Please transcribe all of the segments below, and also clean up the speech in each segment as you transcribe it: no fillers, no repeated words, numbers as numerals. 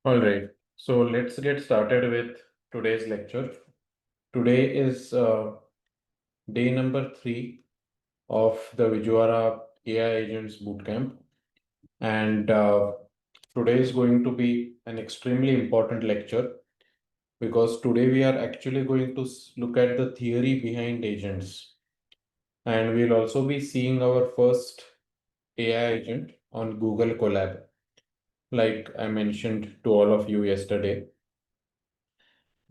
All right, so let's get started with today's lecture. Today is day number 3 of the Vijwara AI Agents Bootcamp, and today is going to be an extremely important lecture because today we are actually going to look at the theory behind agents, and we'll also be seeing our first AI agent on Google Colab, like I mentioned to all of you yesterday.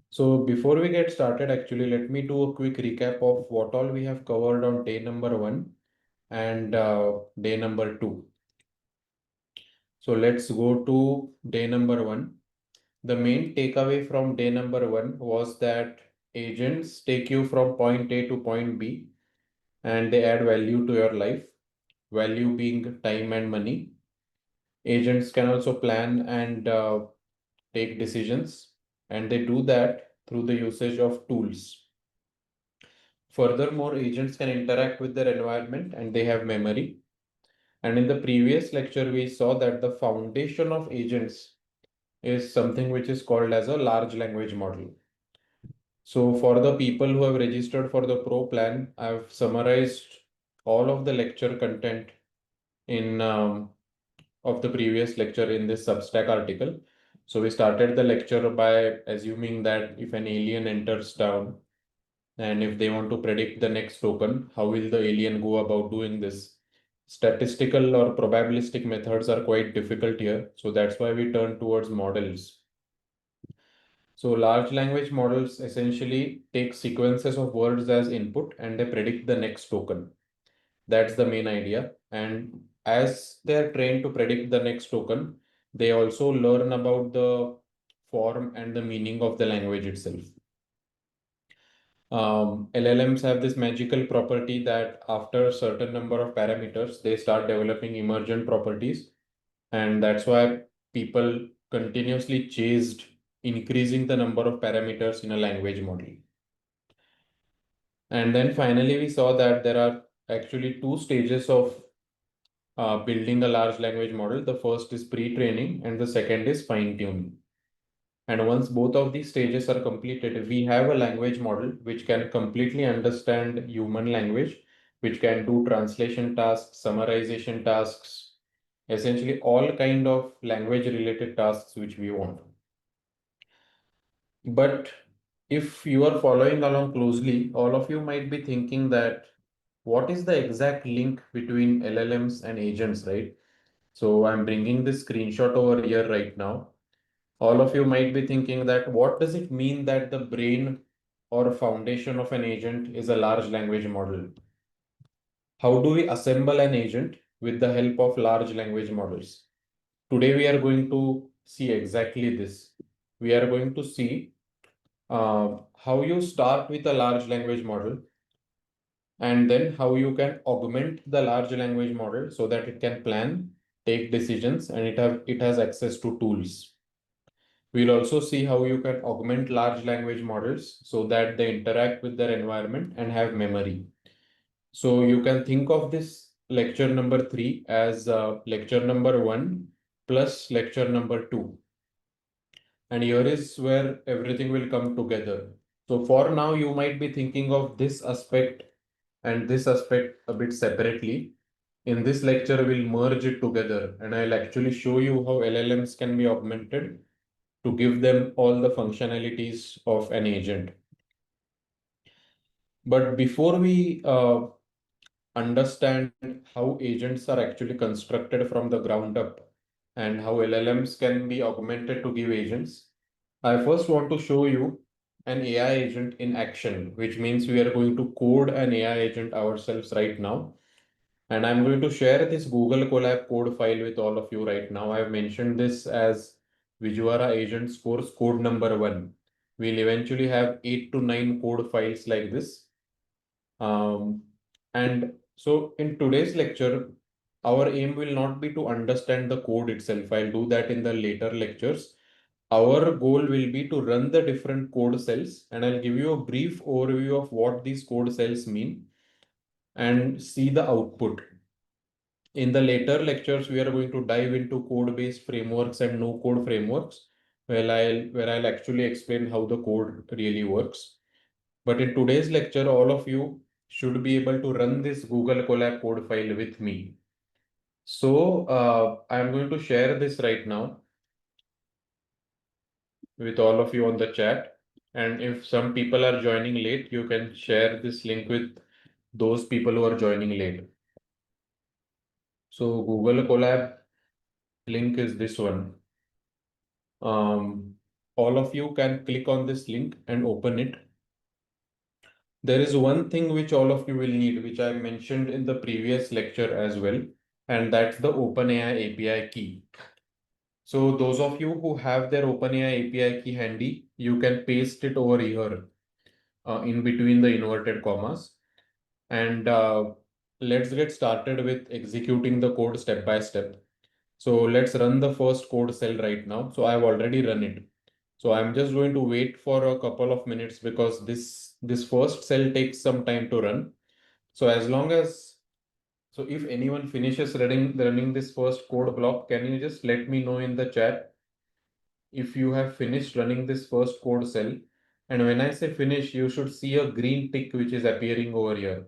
So before we get started, actually, let me do a quick recap of what all we have covered on day number 1 and day number 2. So let's go to day number 1. The main takeaway from day number 1 was that agents take you from point A to point B and they add value to your life, value being time and money. Agents can also plan and take decisions, and they do that through the usage of tools. Furthermore, agents can interact with their environment and they have memory. And in the previous lecture, we saw that the foundation of agents is something which is called as a large language model. So for the people who have registered for the pro plan, I've summarized all of the lecture content in of the previous lecture in this Substack article. So we started the lecture by assuming that if an alien enters town, and if they want to predict the next token, how will the alien go about doing this? Statistical or probabilistic methods are quite difficult here. So that's why we turn towards models. So large language models essentially take sequences of words as input and they predict the next token. That's the main idea. And as they're trained to predict the next token, they also learn about the form and the meaning of the language itself. LLMs have this magical property that after a certain number of parameters, they start developing emergent properties. And that's why people continuously chased increasing the number of parameters in a language model. And then finally, we saw that there are actually two stages of building a large language model. The first is pre-training and the second is fine-tuning. And once both of these stages are completed, we have a language model which can completely understand human language, which can do translation tasks, summarization tasks, essentially all kind of language related tasks which we want. But if you are following along closely, all of you might be thinking that what is the exact link between LLMs and agents, right? So I'm bringing this screenshot over here right now. All of you might be thinking that what does it mean that the brain or foundation of an agent is a large language model? How do we assemble an agent with the help of large language models? Today we are going to see exactly this. We are going to see how you start with a large language model and then how you can augment the large language model so that it can plan, take decisions, and it has access to tools. We'll also see how you can augment large language models so that they interact with their environment and have memory. So you can think of this lecture number 3 as lecture number 1 plus lecture number 2. And here is where everything will come together. So for now, you might be thinking of this aspect and this aspect a bit separately. In this lecture, we'll merge it together and I'll actually show you how LLMs can be augmented to give them all the functionalities of an agent. But before we understand how agents are actually constructed from the ground up and how LLMs can be augmented to give agents, I first want to show you an AI agent in action, which means we are going to code an AI agent ourselves right now. And I'm going to share this Google Colab code file with all of you right now. I've mentioned this as Vijwara Agents course code number 1. We'll eventually have 8 to 9 code files like this. And so in today's lecture, our aim will not be to understand the code itself. I'll do that in the later lectures. Our goal will be to run the different code cells, and I'll give you a brief overview of what these code cells mean and see the output. In the later lectures, we are going to dive into code-based frameworks and no-code frameworks. where I'll actually explain how the code really works. But in today's lecture, all of you should be able to run this Google Colab code file with me. So I'm going to share this right now with all of you on the chat. And if some people are joining late, you can share this link with those people who are joining late. So Google Colab link is this one. All of you can click on this link and open it. There is one thing which all of you will need, which I mentioned in the previous lecture as well, and that's the OpenAI API key. So those of you who have their OpenAI API key handy, you can paste it over here in between the inverted commas. And let's get started with executing the code step by step. So let's run the first code cell right now. So I've already run it. So I'm just going to wait for a couple of minutes because this first cell takes some time to run. So so if anyone finishes running this first code block, can you just let me know in the chat if you have finished running this first code cell? And when I say finish, you should see a green tick which is appearing over here.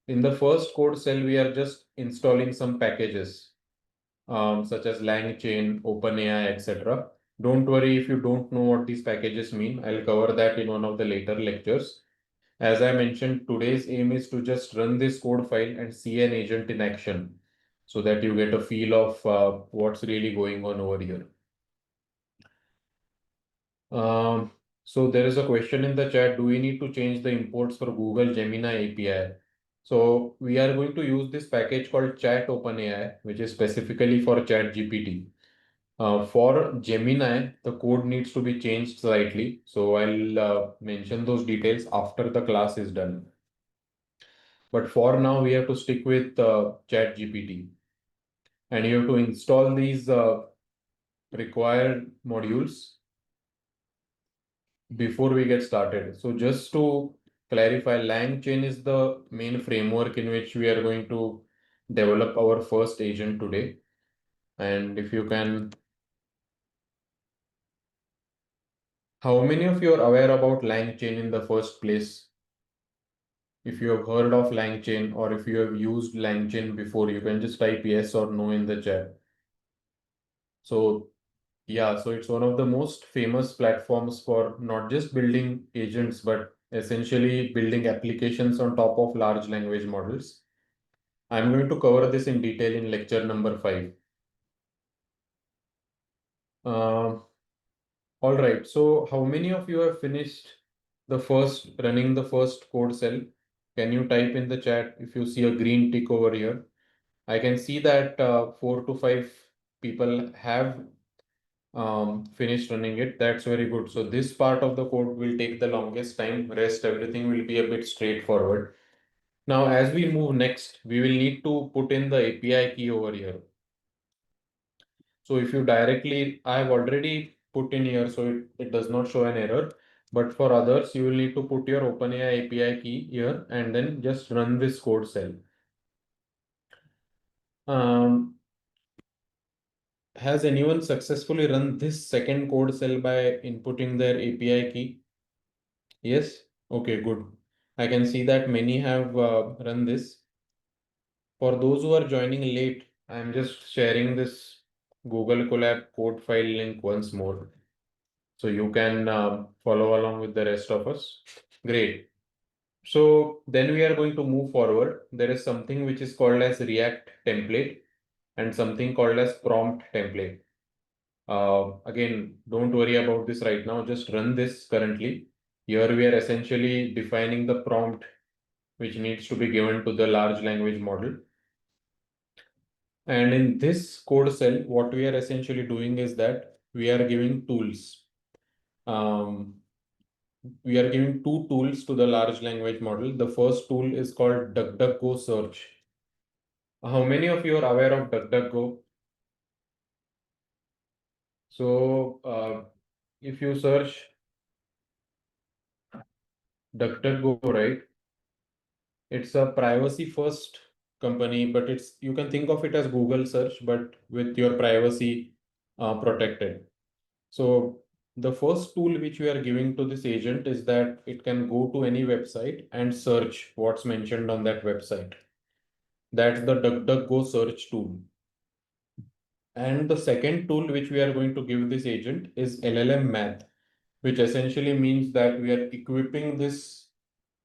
In the first code cell, we are just installing some packages such as LangChain, OpenAI, etc. Don't worry if you don't know what these packages mean. I'll cover that in one of the later lectures. As I mentioned, today's aim is to just run this code file and see an agent in action so that you get a feel of what's really going on over here. Um, so there is a question in the chat, do we need to change the imports for Google Gemini API? So we are going to use this package called Chat OpenAI, which is specifically for Chat GPT. For Gemini, the code needs to be changed slightly. So I'll mention those details after the class is done. But for now, we have to stick with Chat GPT. And you have to install these required modules before we get started. So just to clarify, LangChain is the main framework in which we are going to develop our first agent today. And if you can, how many of you are aware about LangChain in the first place? If you have heard of LangChain or if you have used LangChain before, you can just type yes or no in the chat. So yeah, so it's one of the most famous platforms for not just building agents, but essentially building applications on top of large language models. I'm going to cover this in detail in lecture number 5. Uh, all right, so how many of you have finished running the first code cell? Can you type in the chat if you see a green tick over here? I can see that 4 to 5 people have finished running it. That's very good. So this part of the code will take the longest time. Rest everything will be a bit straightforward. Now, as we move next, we will need to put in the API key over here. So if you directly, I have already put in here, so it does not show an error. But for others, you will need to put your OpenAI API key here and then just run this code cell. Um, has anyone successfully run this second code cell by inputting their API key? Yes? Okay, good. I can see that many have run this. For those who are joining late, I'm just sharing this Google Colab code file link once more. So you can follow along with the rest of us. Great. So then we are going to move forward. There is something which is called as ReAct template and something called as prompt template. Again, don't worry about this right now. Just run this currently. Here we are essentially defining the prompt which needs to be given to the large language model. And in this code cell, what we are essentially doing is that we are giving tools. Um, we are giving two tools to the large language model. The first tool is called DuckDuckGo search. How many of you are aware of DuckDuckGo? So if you search DuckDuckGo, right, it's a privacy first company, but you can think of it as Google search, but with your privacy protected. So the first tool which we are giving to this agent is that it can go to any website and search what's mentioned on that website. That's the DuckDuckGo search tool. And the second tool which we are going to give this agent is LLM Math, which essentially means that we are equipping this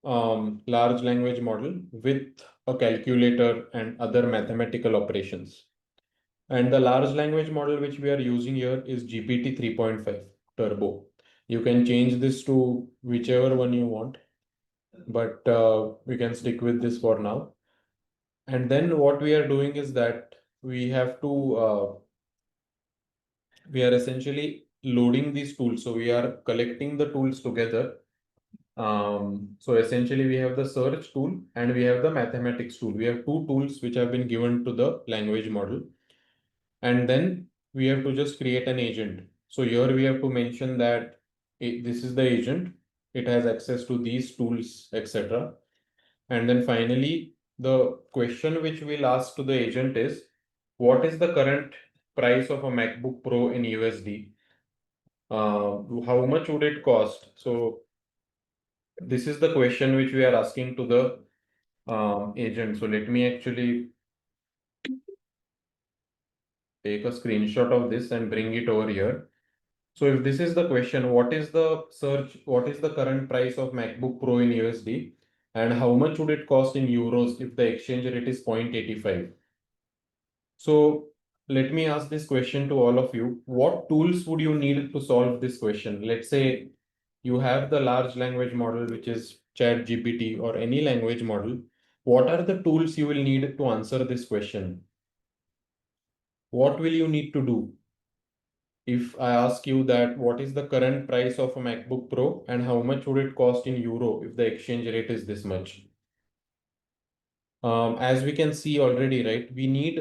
large language model with a calculator and other mathematical operations. And the large language model which we are using here is GPT 3.5 Turbo. You can change this to whichever one you want, but we can stick with this for now. And then what we are doing is that we have to, we are essentially loading these tools. So we are collecting the tools together. So essentially we have the search tool and we have the mathematics tool. We have two tools which have been given to the language model. And then we have to just create an agent. So here we have to mention that this is the agent. It has access to these tools, etc. And then finally, the question which we'll ask to the agent is, what is the current price of a MacBook Pro in USD? How much would it cost? So this is the question which we are asking to the agent. So let me actually take a screenshot of this and bring it over here. So if this is the question, what is the search, what is the current price of MacBook Pro in USD and how much would it cost in euros if the exchange rate is 0.85? So let me ask this question to all of you. What tools would you need to solve this question? Let's say you have the large language model, which is ChatGPT or any language model. What are the tools you will need to answer this question? What will you need to do? If I ask you that what is the current price of a MacBook Pro and how much would it cost in euro if the exchange rate is this much? As we can see already, right, we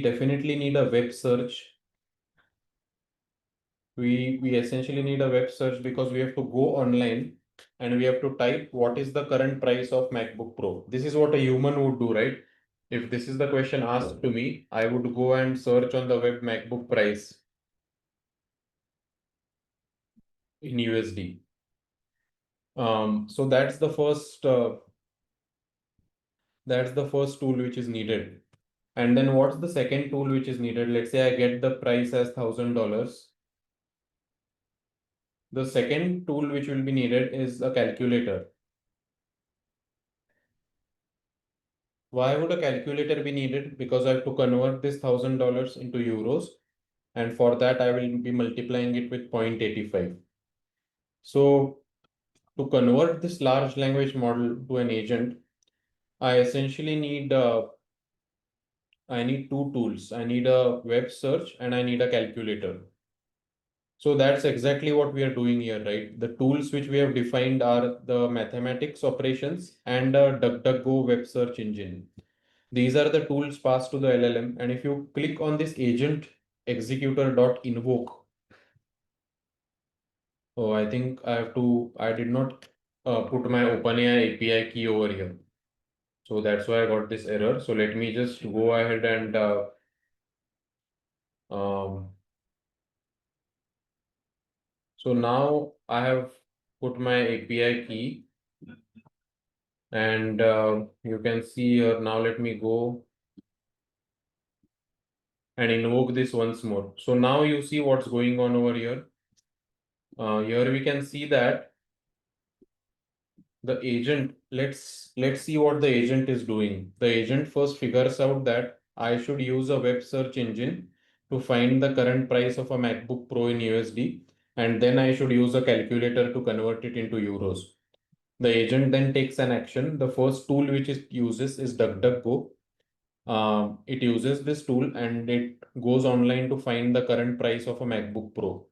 definitely need a web search. We essentially need a web search because we have to go online and we have to type what is the current price of MacBook Pro. This is what a human would do, right? If this is the question asked to me, I would go and search on the web MacBook price in USD. So that's the first tool which is needed. And then what's the second tool which is needed? Let's say I get the price as $1,000. The second tool which will be needed is a calculator. Why would a calculator be needed? Because I have to convert this $1,000 into euros. And for that, I will be multiplying it with 0.85. So to convert this large language model to an agent, I essentially I need two tools. I need a web search and I need a calculator. So that's exactly what we are doing here, right? The tools which we have defined are the mathematics operations and a DuckDuckGo web search engine. These are the tools passed to the LLM. And if you click on this agent executor.invoke, oh, I think I did not put my OpenAI API key over here. So that's why I got this error. So let me just go ahead and um, so now I have put my API key and you can see here. Now let me go and invoke this once more. So now you see what's going on over here. Here we can see that the agent, let's see what the agent is doing. The agent first figures out that I should use a web search engine to find the current price of a MacBook Pro in USD, and then I should use a calculator to convert it into euros. The agent then takes an action. The first tool which it uses is DuckDuckGo. It uses this tool and it goes online to find the current price of a MacBook Pro.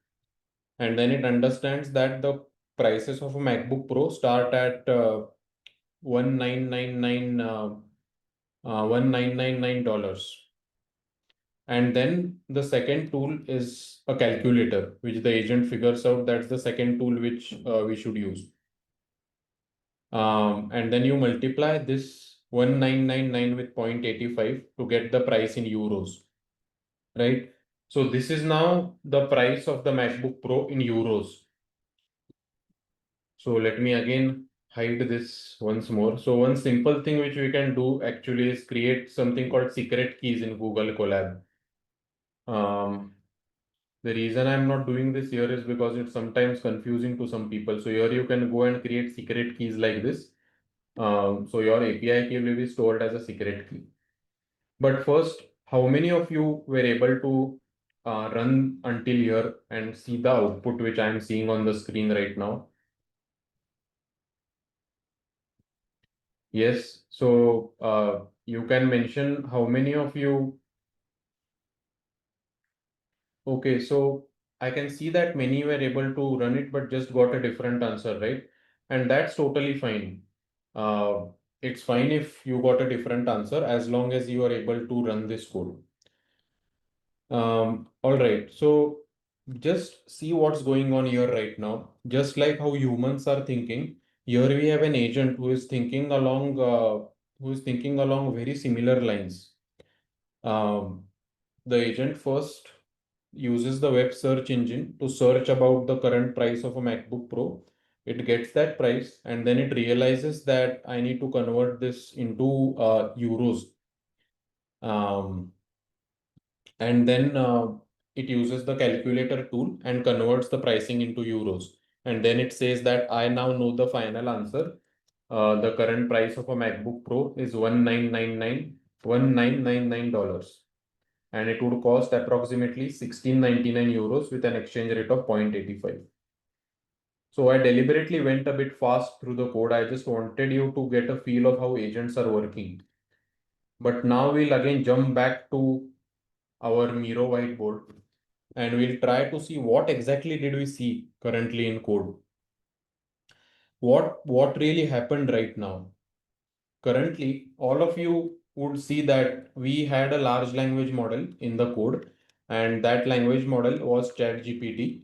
And then it understands that the prices of a MacBook Pro start at 1999 $1999. And then the second tool is a calculator, which the agent figures out that's the second tool which we should use. And then you multiply this 1999 with 0.85 to get the price in euros, right? So this is now the price of the MacBook Pro in euros. So let me again hide this once more. So one simple thing which we can do actually is create something called secret keys in Google Colab. Um, the reason I'm not doing this here is because it's sometimes confusing to some people. So here you can go and create secret keys like this. So your API key will be stored as a secret key. But first, how many of you were able to run until here and see the output which I am seeing on the screen right now? Yes. So you can mention how many of you. Okay, so I can see that many were able to run it, but just got a different answer, right? And that's totally fine. Uh, it's fine if you got a different answer as long as you are able to run this code. All right, so just see what's going on here right now. Just like how humans are thinking, here we have an agent who is thinking along very similar lines. Um, the agent first uses the web search engine to search about the current price of a MacBook Pro. It gets that price and then it realizes that I need to convert this into euros. Um, and then it uses the calculator tool and converts the pricing into euros. And then it says that I now know the final answer. The current price of a MacBook Pro is 1999 dollars, and it would cost approximately 1699 euros with an exchange rate of 0.85. So I deliberately went a bit fast through the code. I just wanted you to get a feel of how agents are working. But now we'll again jump back to our Miro whiteboard and we'll try to see what exactly did we see currently in code. What really happened right now? Currently, all of you would see that we had a large language model in the code, and that language model was ChatGPT.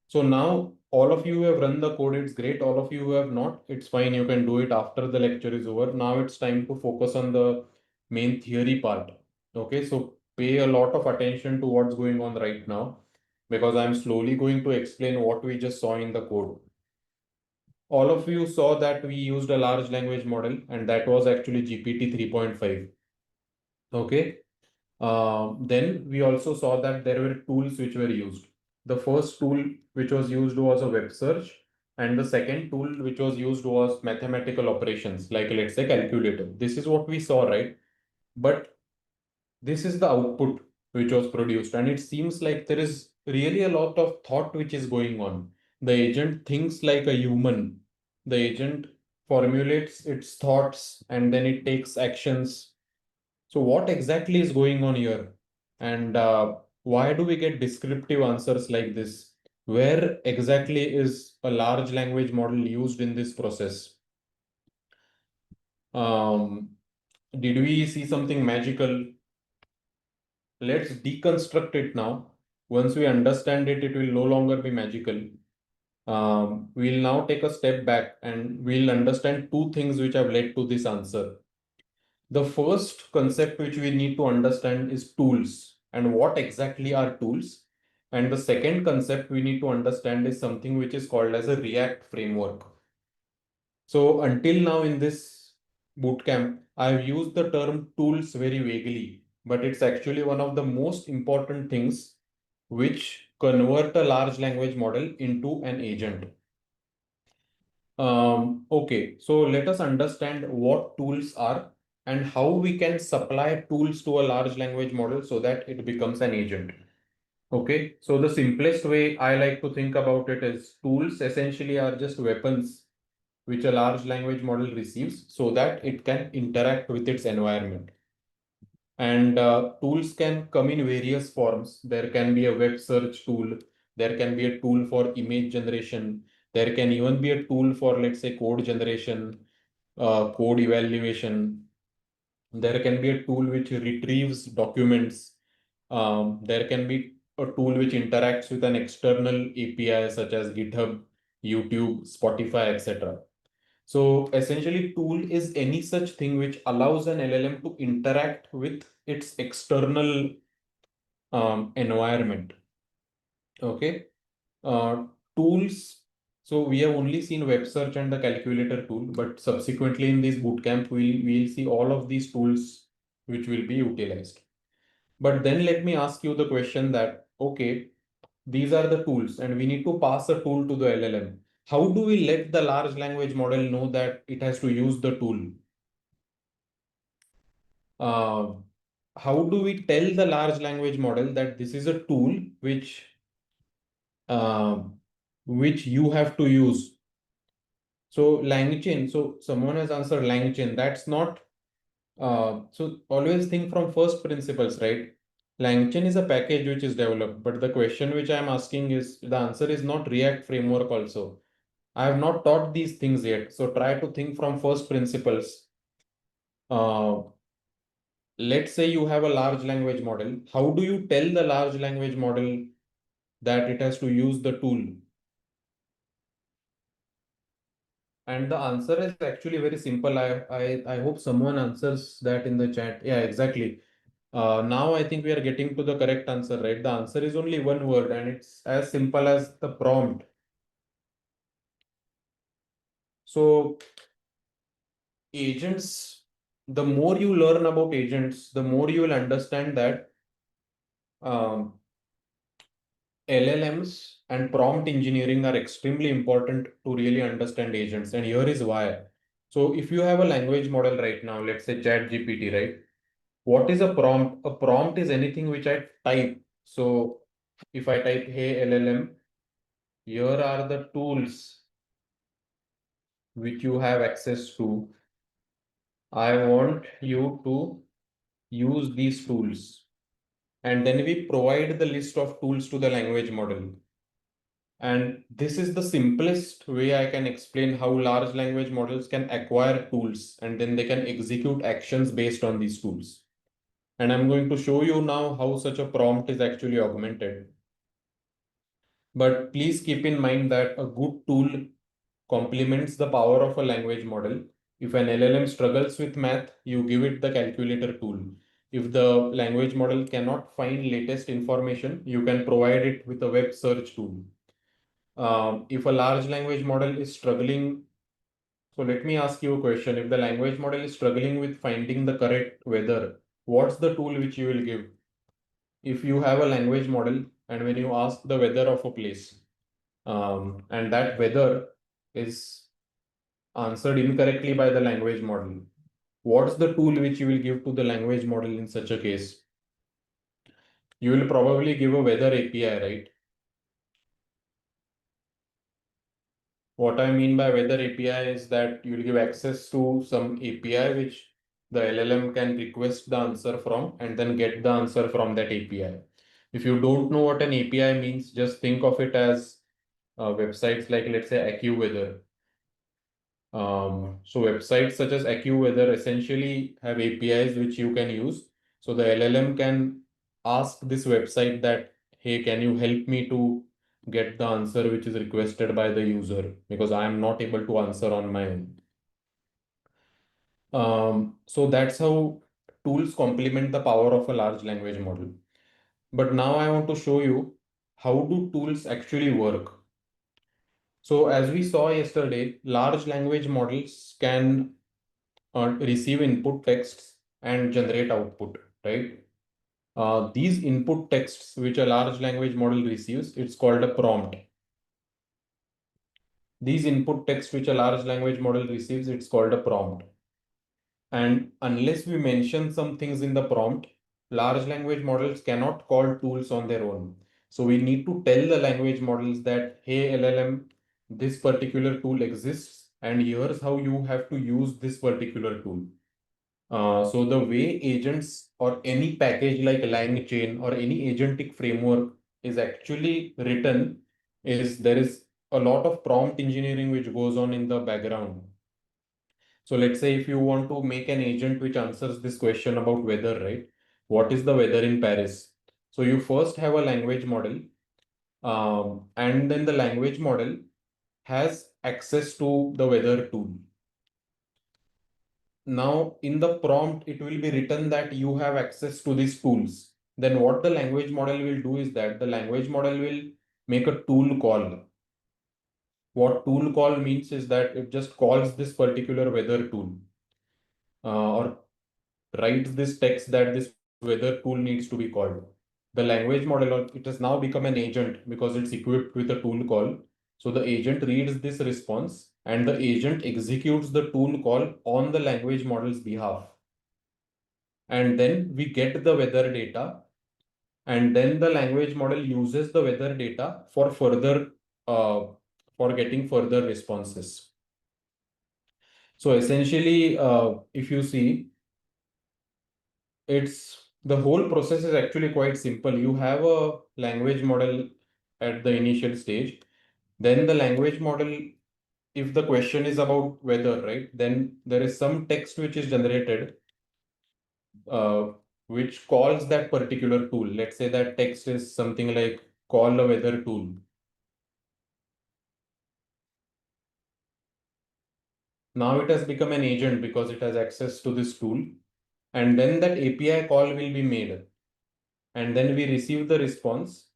So now all of you who have run the code, it's great. All of you who have not, it's fine. You can do it after the lecture is over. Now it's time to focus on the main theory part. Okay, so pay a lot of attention to what's going on right now because I'm slowly going to explain what we just saw in the code. All of you saw that we used a large language model and that was actually GPT 3.5. Okay. Then we also saw that there were tools which were used. The first tool which was used was a web search, and the second tool which was used was mathematical operations, like let's say calculator. This is what we saw, right? But this is the output which was produced, and it seems like there is really a lot of thought which is going on. The agent thinks like a human. The agent formulates its thoughts and then it takes actions. So what exactly is going on here? And why do we get descriptive answers like this? Where exactly is a large language model used in this process? Um, did we see something magical? Let's deconstruct it now. Once we understand it, it will no longer be magical. We'll now take a step back and we'll understand two things which have led to this answer. The first concept which we need to understand is tools and what exactly are tools. And the second concept we need to understand is something which is called as a ReAct framework. So until now in this bootcamp, I've used the term tools very vaguely, but it's actually one of the most important things which convert a large language model into an agent. Okay, so let us understand what tools are and how we can supply tools to a large language model so that it becomes an agent. Okay, so the simplest way I like to think about it is tools essentially are just weapons which a large language model receives so that it can interact with its environment. And tools can come in various forms. There can be a web search tool. There can be a tool for image generation. There can even be a tool for, let's say, code generation, code evaluation. There can be a tool which retrieves documents. There can be a tool which interacts with an external API such as GitHub, YouTube, Spotify, etc. So essentially, tool is any such thing which allows an LLM to interact with its external environment. Okay. Uh, Tools. So we have only seen web search and the calculator tool, but subsequently in this bootcamp, we'll see all of these tools which will be utilized. But then let me ask you the question that, okay, these are the tools and we need to pass a tool to the LLM. How do we let the large language model know that it has to use the tool? Uh, how do we tell the large language model that this is a tool uh, which you have to use? So LangChain, so someone has answered LangChain. That's not, so always think from first principles, right? LangChain is a package which is developed, but the question which I'm asking is, the answer is not React framework also. I have not taught these things yet. So try to think from first principles. Uh, let's say you have a large language model. How do you tell the large language model that it has to use the tool? And the answer is actually very simple. I hope someone answers that in the chat. Yeah, exactly. Now I think we are getting to the correct answer, right? The answer is only one word and it's as simple as the prompt. So agents, the more you learn about agents, the more you will understand that um, LLMs and prompt engineering are extremely important to really understand agents. And here is why. So if you have a language model right now, let's say ChatGPT, right? What is a prompt? A prompt is anything which I type. So if I type, hey LLM, here are the tools which you have access to. I want you to use these tools. And then we provide the list of tools to the language model. And this is the simplest way I can explain how large language models can acquire tools and then they can execute actions based on these tools. And I'm going to show you now how such a prompt is actually augmented. But please keep in mind that a good tool complements the power of a language model. If an LLM struggles with math, you give it the calculator tool. If the language model cannot find latest information, you can provide it with a web search tool. If a large language model is struggling, so let me ask you a question. If the language model is struggling with finding the correct weather, what's the tool which you will give? If you have a language model and when you ask the weather of a place, and that weather is answered incorrectly by the language model, what's the tool which you will give to the language model in such a case? You will probably give a weather API, right? What I mean by weather API is that you will give access to some API which the LLM can request the answer from and then get the answer from that API. If you don't know what an API means, just think of it as websites like, let's say, AccuWeather. So websites such as AccuWeather essentially have APIs which you can use. So the LLM can ask this website that, hey, can you help me to get the answer which is requested by the user because I am not able to answer on my own. So that's how tools complement the power of a large language model. But now I want to show you how do tools actually work. So as we saw yesterday, large language models can receive input texts and generate output, right? These input texts which a large language model receives, it's called a prompt. These input text which a large language model receives, it's called a prompt. And unless we mention some things in the prompt, large language models cannot call tools on their own. So we need to tell the language models that, hey, LLM, this particular tool exists, and here's how you have to use this particular tool. So the way agents or any package like LangChain or any agentic framework is actually written is there is a lot of prompt engineering which goes on in the background. So let's say if you want to make an agent which answers this question about weather, right? What is the weather in Paris? So you first have a language model, and then the language model has access to the weather tool. Now in the prompt, it will be written that you have access to these tools. then what the language model will do is that the language model will make a tool call. What tool call means is that it just calls this particular weather tool, or writes this text that this weather tool needs to be called. The language model, it has now become an agent because it's equipped with a tool call. So the agent reads this response and the agent executes the tool call on the language model's behalf. And then we get the weather data, and then the language model uses the weather data for further uh, for getting further responses. So essentially, if you see, it's the whole process is actually quite simple. You have a language model at the initial stage. Then the language model, if the question is about weather, right, then there is some text which is generated, uh, which calls that particular tool. Let's say that text is something like call a weather tool. Now it has become an agent because it has access to this tool. And then that API call will be made. And then we receive the response.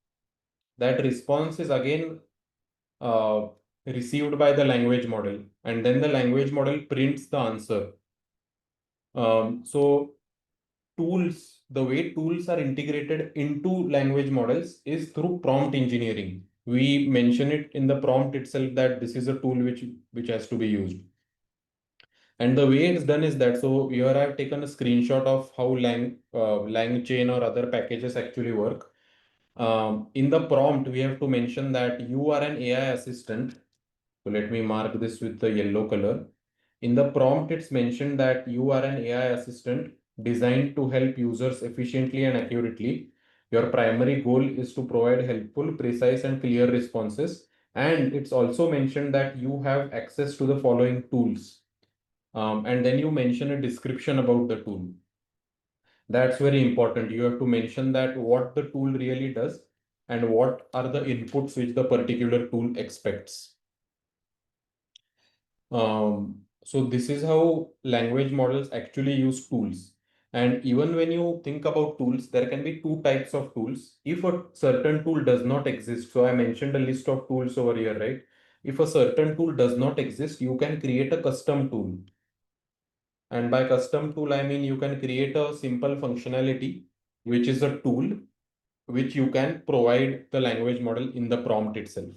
That response is again uh, received by the language model, and then the language model prints the answer. So tools, the way tools are integrated into language models is through prompt engineering. We mention it in the prompt itself that this is a tool which has to be used. And the way it's done is that, so here I've taken a screenshot of how LangChain or other packages actually work. In the prompt, we have to mention that you are an AI assistant. So let me mark this with the yellow color. In the prompt, it's mentioned that you are an AI assistant designed to help users efficiently and accurately. Your primary goal is to provide helpful, precise, and clear responses. And it's also mentioned that you have access to the following tools. And then you mention a description about the tool. That's very important. You have to mention that what the tool really does and what are the inputs which the particular tool expects. So this is how language models actually use tools. And even when you think about tools, there can be two types of tools. If a certain tool does not exist, so I mentioned a list of tools over here, right? If a certain tool does not exist, you can create a custom tool. And by custom tool, I mean you can create a simple functionality, which is a tool which you can provide the language model in the prompt itself.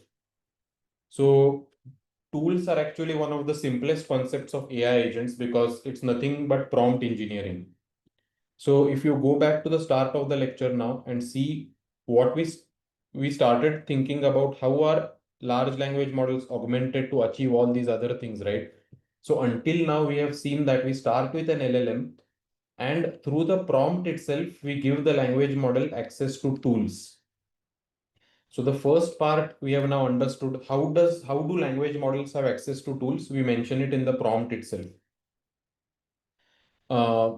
So tools are actually one of the simplest concepts of AI agents because it's nothing but prompt engineering. So if you go back to the start of the lecture now and see what we started thinking about how are large language models augmented to achieve all these other things, right? So until now, we have seen that we start with an LLM, and through the prompt itself, we give the language model access to tools. So the first part we have now understood how do language models have access to tools? We mention it in the prompt itself.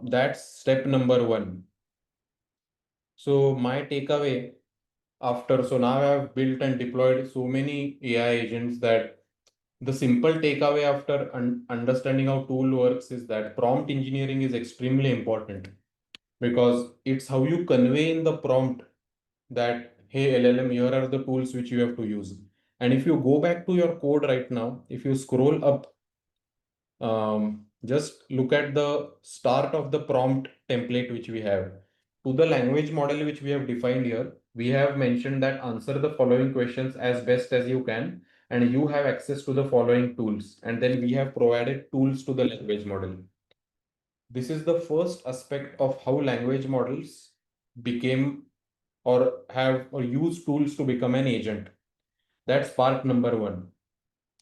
That's step number one. So my takeaway after, so now I have built and deployed so many AI agents that the simple takeaway after understanding how tool works is that prompt engineering is extremely important because it's how you convey in the prompt that, hey, LLM, here are the tools which you have to use. And if you go back to your code right now, if you scroll up, just look at the start of the prompt template which we have. To the language model which we have defined here, we have mentioned that answer the following questions as best as you can, and you have access to the following tools. And then we have provided tools to the language model. This is the first aspect of how language models became or have or use tools to become an agent. That's part number one.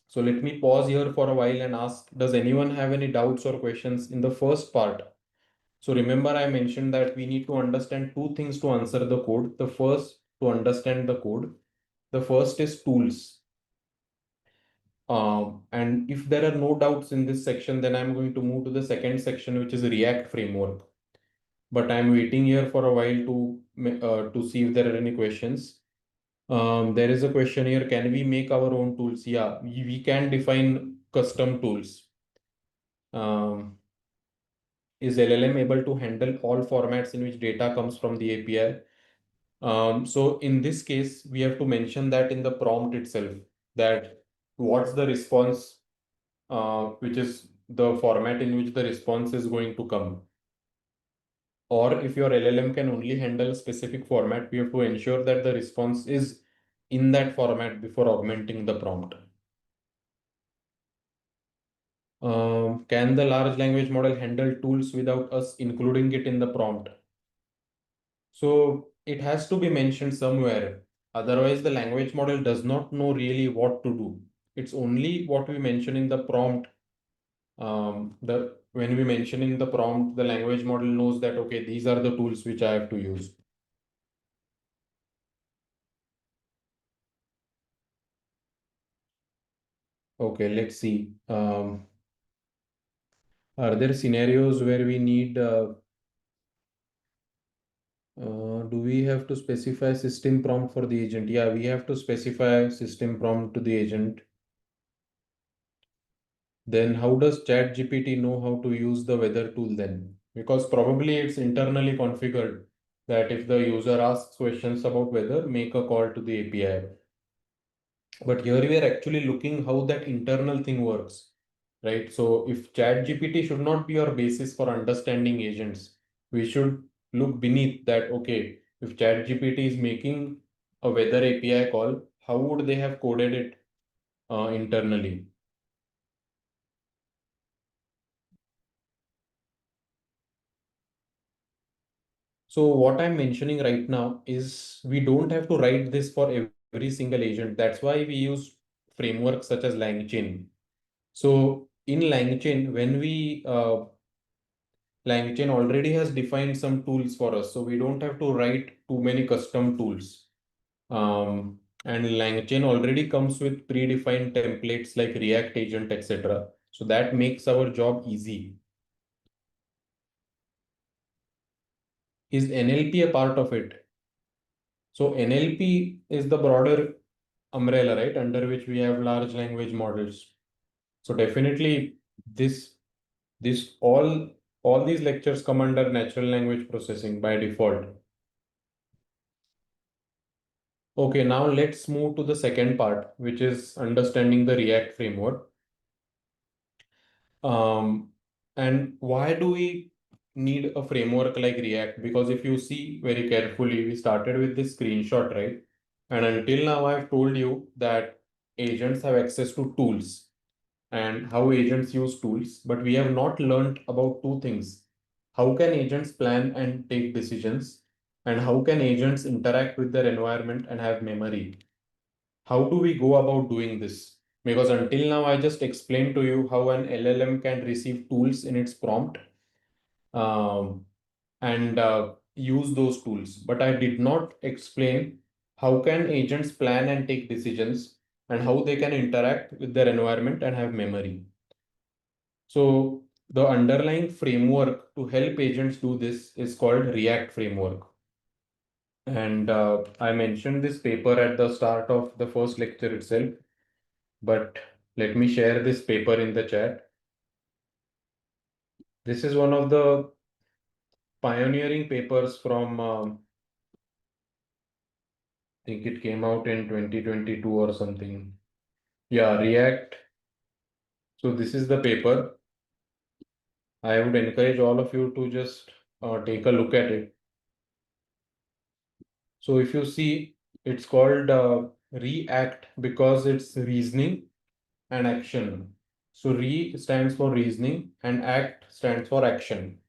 So let me pause here for a while and ask, does anyone have any doubts or questions in the first part? So remember, I mentioned that we need to understand two things to answer the code. The first, to understand the code. The first is tools. And if there are no doubts in this section, then I'm going to move to the second section, which is ReAct framework. But I'm waiting here for a while to see if there are any questions. There is a question here. Can we make our own tools? Yeah, we can define custom tools. Is LLM able to handle all formats in which data comes from the API? So in this case, we have to mention that in the prompt itself, that what's the response, which is the format in which the response is going to come. Or if your LLM can only handle specific format, we have to ensure that the response is in that format before augmenting the prompt. Can the large language model handle tools without us including it in the prompt? So it has to be mentioned somewhere. Otherwise, the language model does not know really what to do. It's only what we mention in the prompt. The when we mention in the prompt, the language model knows that okay, these are the tools which I have to use. Okay, let's see. Are there scenarios where we need do we have to specify system prompt for the agent? Yeah, we have to specify system prompt to the agent. Then how does ChatGPT know how to use the weather tool then? Because probably it's internally configured that if the user asks questions about weather, make a call to the API. But here we are actually looking how that internal thing works, right? So if ChatGPT should not be our basis for understanding agents, we should look beneath that. Okay, if ChatGPT is making a weather API call, how would they have coded it internally? So what I'm mentioning right now is we don't have to write this for every single agent. That's why we use frameworks such as LangChain. So in LangChain, LangChain already has defined some tools for us, so we don't have to write too many custom tools. And LangChain already comes with predefined templates like React agent, etc. So that makes our job easy. Is NLP a part of it? So NLP is the broader umbrella, right, under which we have large language models. So definitely this this all these lectures come under natural language processing by default. Okay, now let's move to the second part, which is understanding the React framework. Um, and why do we need a framework like React? Because if you see very carefully, we started with this screenshot, right? And until now, I've told you that agents have access to tools and how agents use tools, but we have not learned about two things. How can agents plan and take decisions? And how can agents interact with their environment and have memory? How do we go about doing this? Because until now, I just explained to you how an LLM can receive tools in its prompt um, and use those tools. But I did not explain how can agents plan and take decisions and how they can interact with their environment and have memory. So the underlying framework to help agents do this is called ReAct framework. And I mentioned this paper at the start of the first lecture itself, but let me share this paper in the chat. This is one of the pioneering papers from, I think it came out in 2022 or something. Yeah, ReAct. So this is the paper. I would encourage all of you to just take a look at it. So if you see, it's called ReAct because it's reasoning and action. So re stands for reasoning and act stands for action.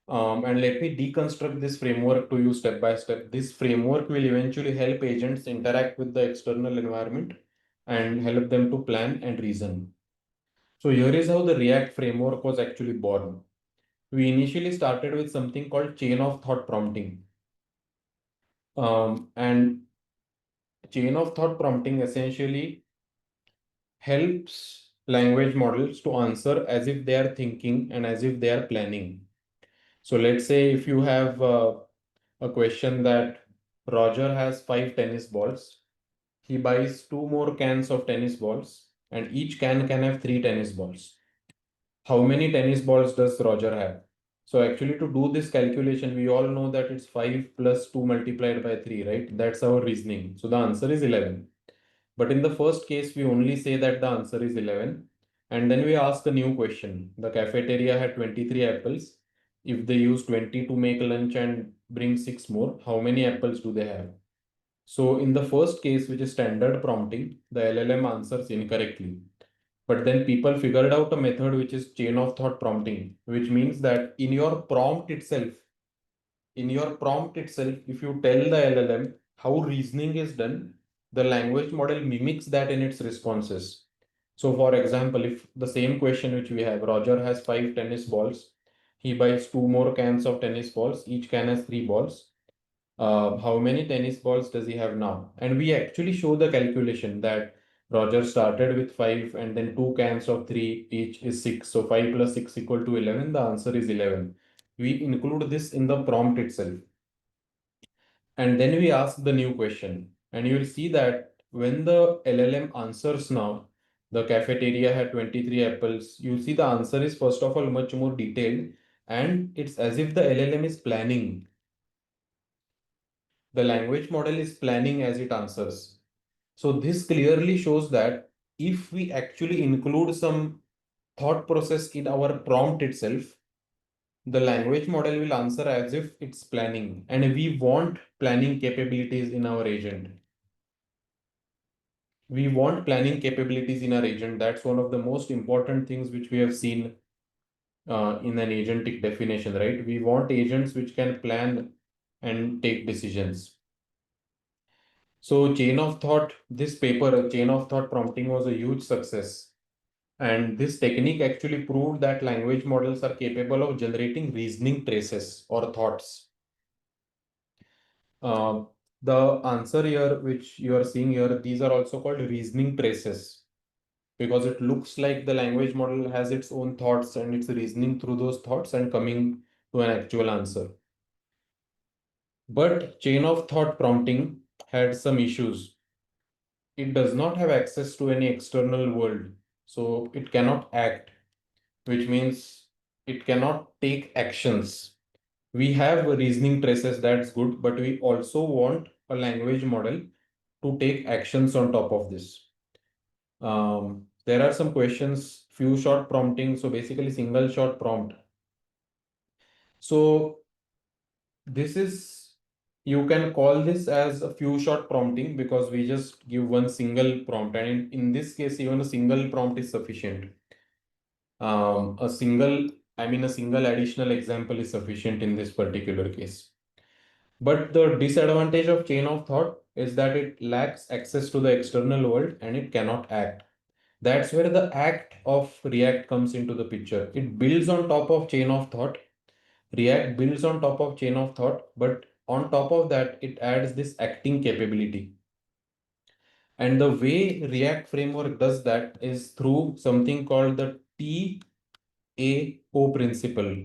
And let me deconstruct this framework to you step by step. This framework will eventually help agents interact with the external environment and help them to plan and reason. So here is how the ReAct framework was actually born. We initially started with something called chain of thought prompting. And chain of thought prompting essentially helps language models to answer as if they are thinking and as if they are planning. So let's say if you have a question that Roger has 5 tennis balls, he buys 2 more cans of tennis balls, and each can have 3 tennis balls. How many tennis balls does Roger have? So actually to do this calculation, we all know that it's 5 plus 2 multiplied by 3, right? That's our reasoning. So the answer is 11. But in the first case, we only say that the answer is 11. And then we ask a new question. The cafeteria had 23 apples. If they use 20 to make lunch and bring 6 more, how many apples do they have? So in the first case, which is standard prompting, the LLM answers incorrectly. But then people figured out a method which is chain of thought prompting, which means that in your prompt itself, if you tell the LLM how reasoning is done, the language model mimics that in its responses. So, for example, if the same question which we have, Roger has 5 tennis balls, he buys 2 more cans of tennis balls, each can has 3 balls. How many tennis balls does he have now? And we actually show the calculation that Roger started with 5 and then 2 cans of 3, each is 6. So 5 plus 6 equal to 11. The answer is 11. We include this in the prompt itself. And then we ask the new question. And you will see that when the LLM answers now, the cafeteria had 23 apples. You see the answer is first of all much more detailed. And it's as if the LLM is planning. The language model is planning as it answers. So this clearly shows that if we actually include some thought process in our prompt itself, the language model will answer as if it's planning. And we want planning capabilities in our agent. We want planning capabilities in our agent. That's one of the most important things which we have seen in an agentic definition, right? We want agents which can plan and take decisions. So this paper, chain of thought prompting was a huge success. And this technique actually proved that language models are capable of generating reasoning traces or thoughts. Uh, the answer here, which you are seeing here, these are also called reasoning traces because it looks like the language model has its own thoughts and it's reasoning through those thoughts and coming to an actual answer. But chain of thought prompting had some issues. It does not have access to any external world, so it cannot act, which means it cannot take actions. We have reasoning traces, that's good, but we also want a language model to take actions on top of this. There are some questions, few shot prompting, so basically single shot prompt. So this is, you can call this as a few shot prompting because we just give one single prompt, and in this case, even a single prompt is sufficient. A single, a single additional example is sufficient in this particular case. But the disadvantage of chain of thought is that it lacks access to the external world and it cannot act. That's where the act of ReAct comes into the picture. It builds on top of chain of thought. ReAct builds on top of chain of thought, but on top of that, it adds this acting capability. And the way ReAct framework does that is through something called the TAO principle.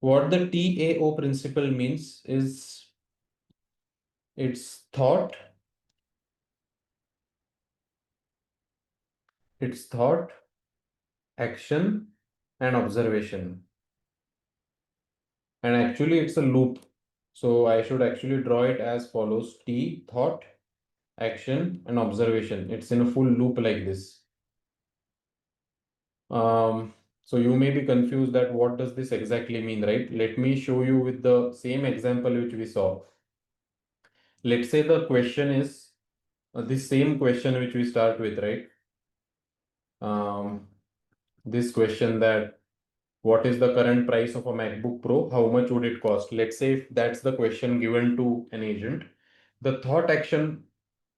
What the TAO principle means is it's thought, action, and observation. And actually, it's a loop. So I should actually draw it as follows: T, thought, action, and observation. It's in a full loop like this. So you may be confused that what does this exactly mean, right? Let me show you with the same example which we saw. Let's say the question is this same question which we start with, right? This question that what is the current price of a MacBook Pro? How much would it cost? Let's say if that's the question given to an agent, the thought action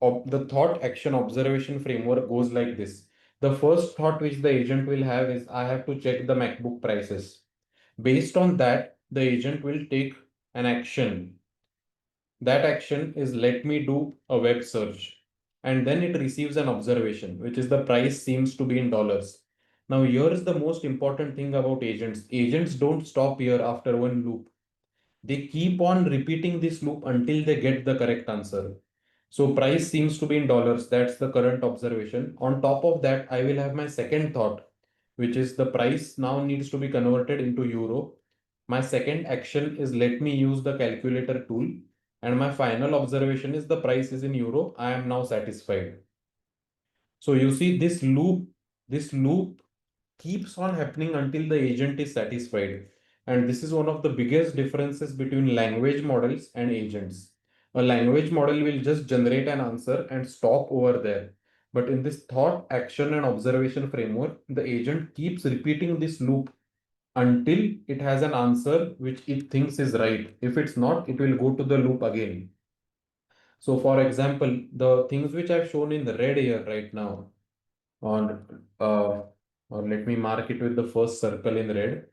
observation framework goes like this. The first thought which the agent will have is I have to check the MacBook prices. Based on that, the agent will take an action. That action is let me do a web search. And then it receives an observation, which is the price seems to be in dollars. Now, here is the most important thing about agents. Agents don't stop here after one loop. They keep on repeating this loop until they get the correct answer. So price seems to be in dollars. That's the current observation. On top of that, I will have my second thought, which is the price now needs to be converted into euro. My second action is let me use the calculator tool. And my final observation is the price is in euro. I am now satisfied. So you see this loop keeps on happening until the agent is satisfied. And this is one of the biggest differences between language models and agents. A language model will just generate an answer and stop over there. But in this thought, action, and observation framework, the agent keeps repeating this loop until it has an answer which it thinks is right. If it's not, it will go to the loop again. So for example, the things which I've shown in the red here right now, on or let me mark it with the first circle in red.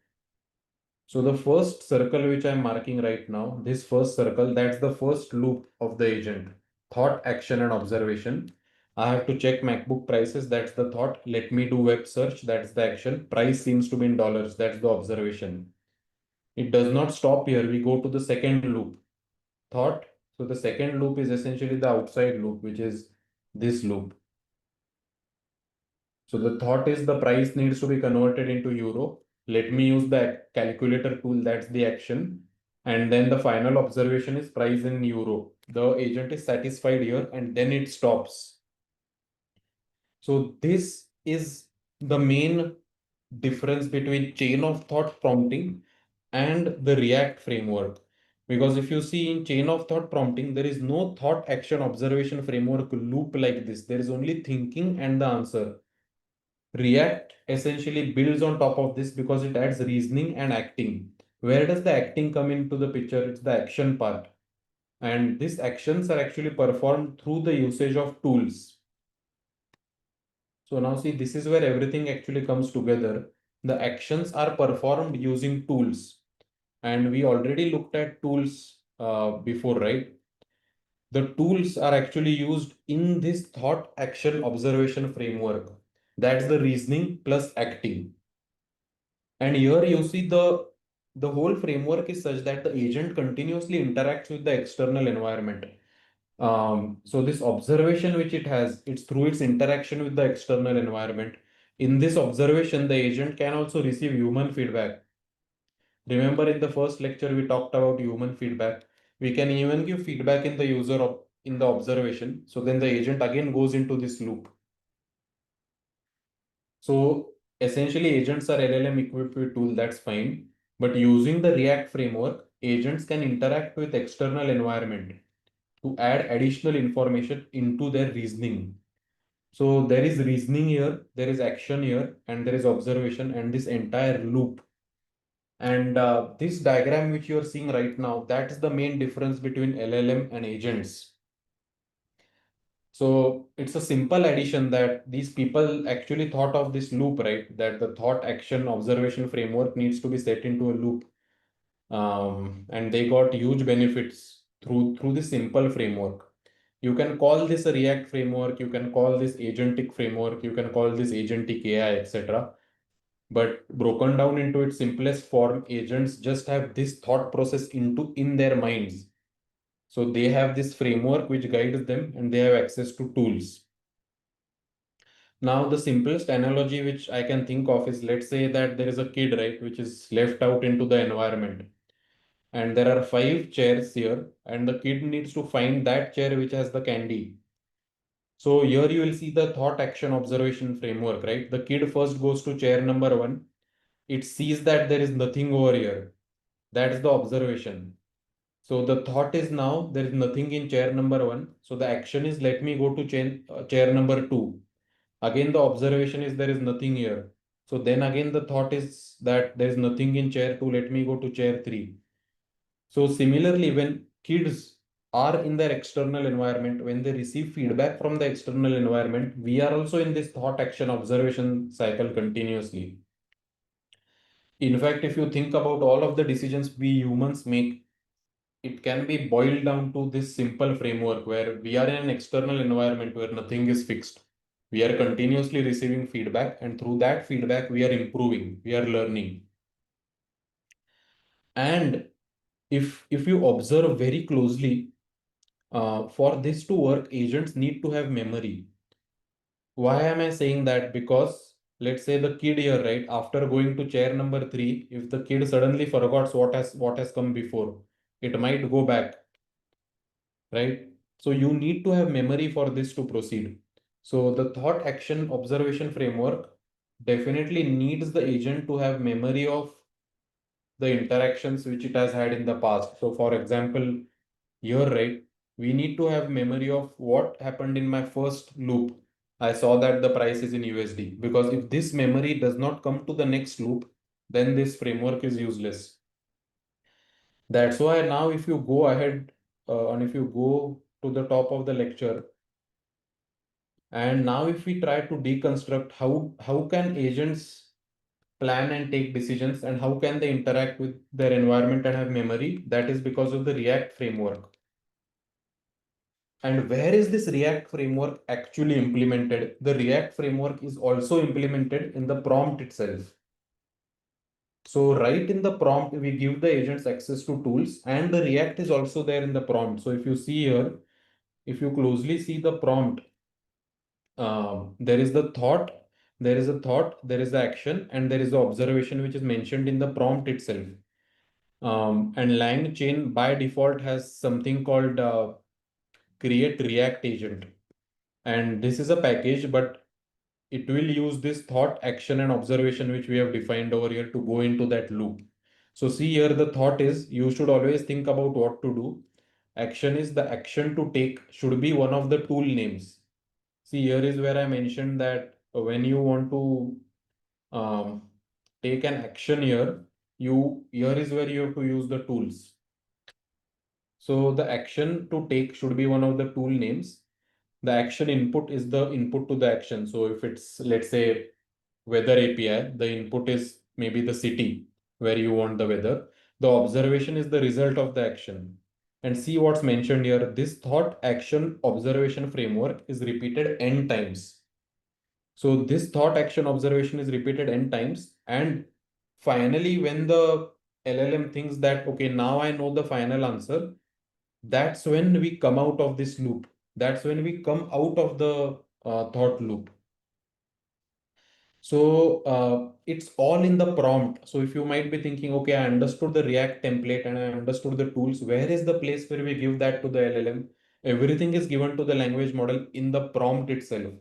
So the first circle which I'm marking right now, this first circle, that's the first loop of the agent. Thought, action, and observation. I have to check MacBook prices. That's the thought. Let me do web search. That's the action. Price seems to be in dollars. That's the observation. It does not stop here. We go to the second loop. Thought. So the second loop is essentially the outside loop, which is this loop. So the thought is the price needs to be converted into euro. Let me use the calculator tool. That's the action. And then the final observation is price in euro. The agent is satisfied here and then it stops. So this is the main difference between chain of thought prompting and the ReAct framework. Because if you see in chain of thought prompting, there is no thought action observation framework loop like this. There is only thinking and the answer. ReAct essentially builds on top of this because it adds reasoning and acting. Where does the acting come into the picture? It's the action part. And these actions are actually performed through the usage of tools. So now see, this is where everything actually comes together. The actions are performed using tools. And we already looked at tools before, right? The tools are actually used in this thought action observation framework. That's the reasoning plus acting. And here you see the whole framework is such that the agent continuously interacts with the external environment. So this observation which it has, it's through its interaction with the external environment. In this observation, the agent can also receive human feedback. Remember in the first lecture, we talked about human feedback. We can even give feedback in the in the observation. So then the agent again goes into this loop. So essentially agents are LLM equipped with tool, that's fine. But using the ReAct framework, agents can interact with external environment to add additional information into their reasoning. So there is reasoning here, there is action here, and there is observation and this entire loop. And this diagram which you are seeing right now, that is the main difference between LLM and agents. So it's a simple addition that these people actually thought of this loop, right? That the thought action observation framework needs to be set into a loop. And they got huge benefits through this simple framework. You can call this a ReAct framework, you can call this agentic framework, you can call this agentic AI, etc. But broken down into its simplest form, agents just have this thought process in their minds. So they have this framework which guides them and they have access to tools. Now, the simplest analogy which I can think of is, let's say that there is a kid, right, which is left out into the environment. And there are 5 chairs here, and the kid needs to find that chair which has the candy. So here you will see the thought action observation framework, right? The kid first goes to chair number 1. It sees that there is nothing over here. That's the observation. So the thought is now there is nothing in chair number 1. So the action is let me go to chair number 2. Again, the observation is there is nothing here. So then again, the thought is that there is nothing in chair 2. Let me go to chair 3. So similarly, when kids are in their external environment, when they receive feedback from the external environment, we are also in this thought action observation cycle continuously. In fact, if you think about all of the decisions we humans make, it can be boiled down to this simple framework where we are in an external environment where nothing is fixed. We are continuously receiving feedback, and through that feedback, we are improving, we are learning. And if you observe very closely, for this to work, agents need to have memory. Why am I saying that? Because let's say the kid here, right? After going to chair number 3, if the kid suddenly forgets what has come before, it might go back, right? So you need to have memory for this to proceed. So the thought action observation framework definitely needs the agent to have memory of the interactions which it has had in the past. So for example, here, right, we need to have memory of what happened in my first loop. I saw that the price is in USD, because if this memory does not come to the next loop, then this framework is useless. That's why now if you go ahead and if you go to the top of the lecture, and now if we try to deconstruct how can agents plan and take decisions, and how can they interact with their environment and have memory, that is because of the React framework. And where is this React framework actually implemented? The React framework is also implemented in the prompt itself. So right in the prompt, we give the agents access to tools, and the React is also there in the prompt. So if you see here, if you closely see the prompt, there is the thought, there is the action, and there is the observation which is mentioned in the prompt itself. And LangChain by default has something called create React agent. And this is a package, but it will use this thought, action, and observation which we have defined over here to go into that loop. So see here, the thought is you should always think about what to do. Action is the action to take should be one of the tool names. See, here is where I mentioned that when you want to um, take an action here, here is where you have to use the tools. So the action to take should be one of the tool names. The action input is the input to the action. So if it's, let's say, weather API, the input is maybe the city where you want the weather. The observation is the result of the action. And see what's mentioned here. This thought action observation framework is repeated n times. So this thought action observation is repeated n times. And finally, when the LLM thinks that, okay, now I know the final answer, that's when we come out of this loop. That's when we come out of the thought loop. So it's all in the prompt. So if you might be thinking, okay, I understood the React template and I understood the tools, where is the place where we give that to the LLM? Everything is given to the language model in the prompt itself.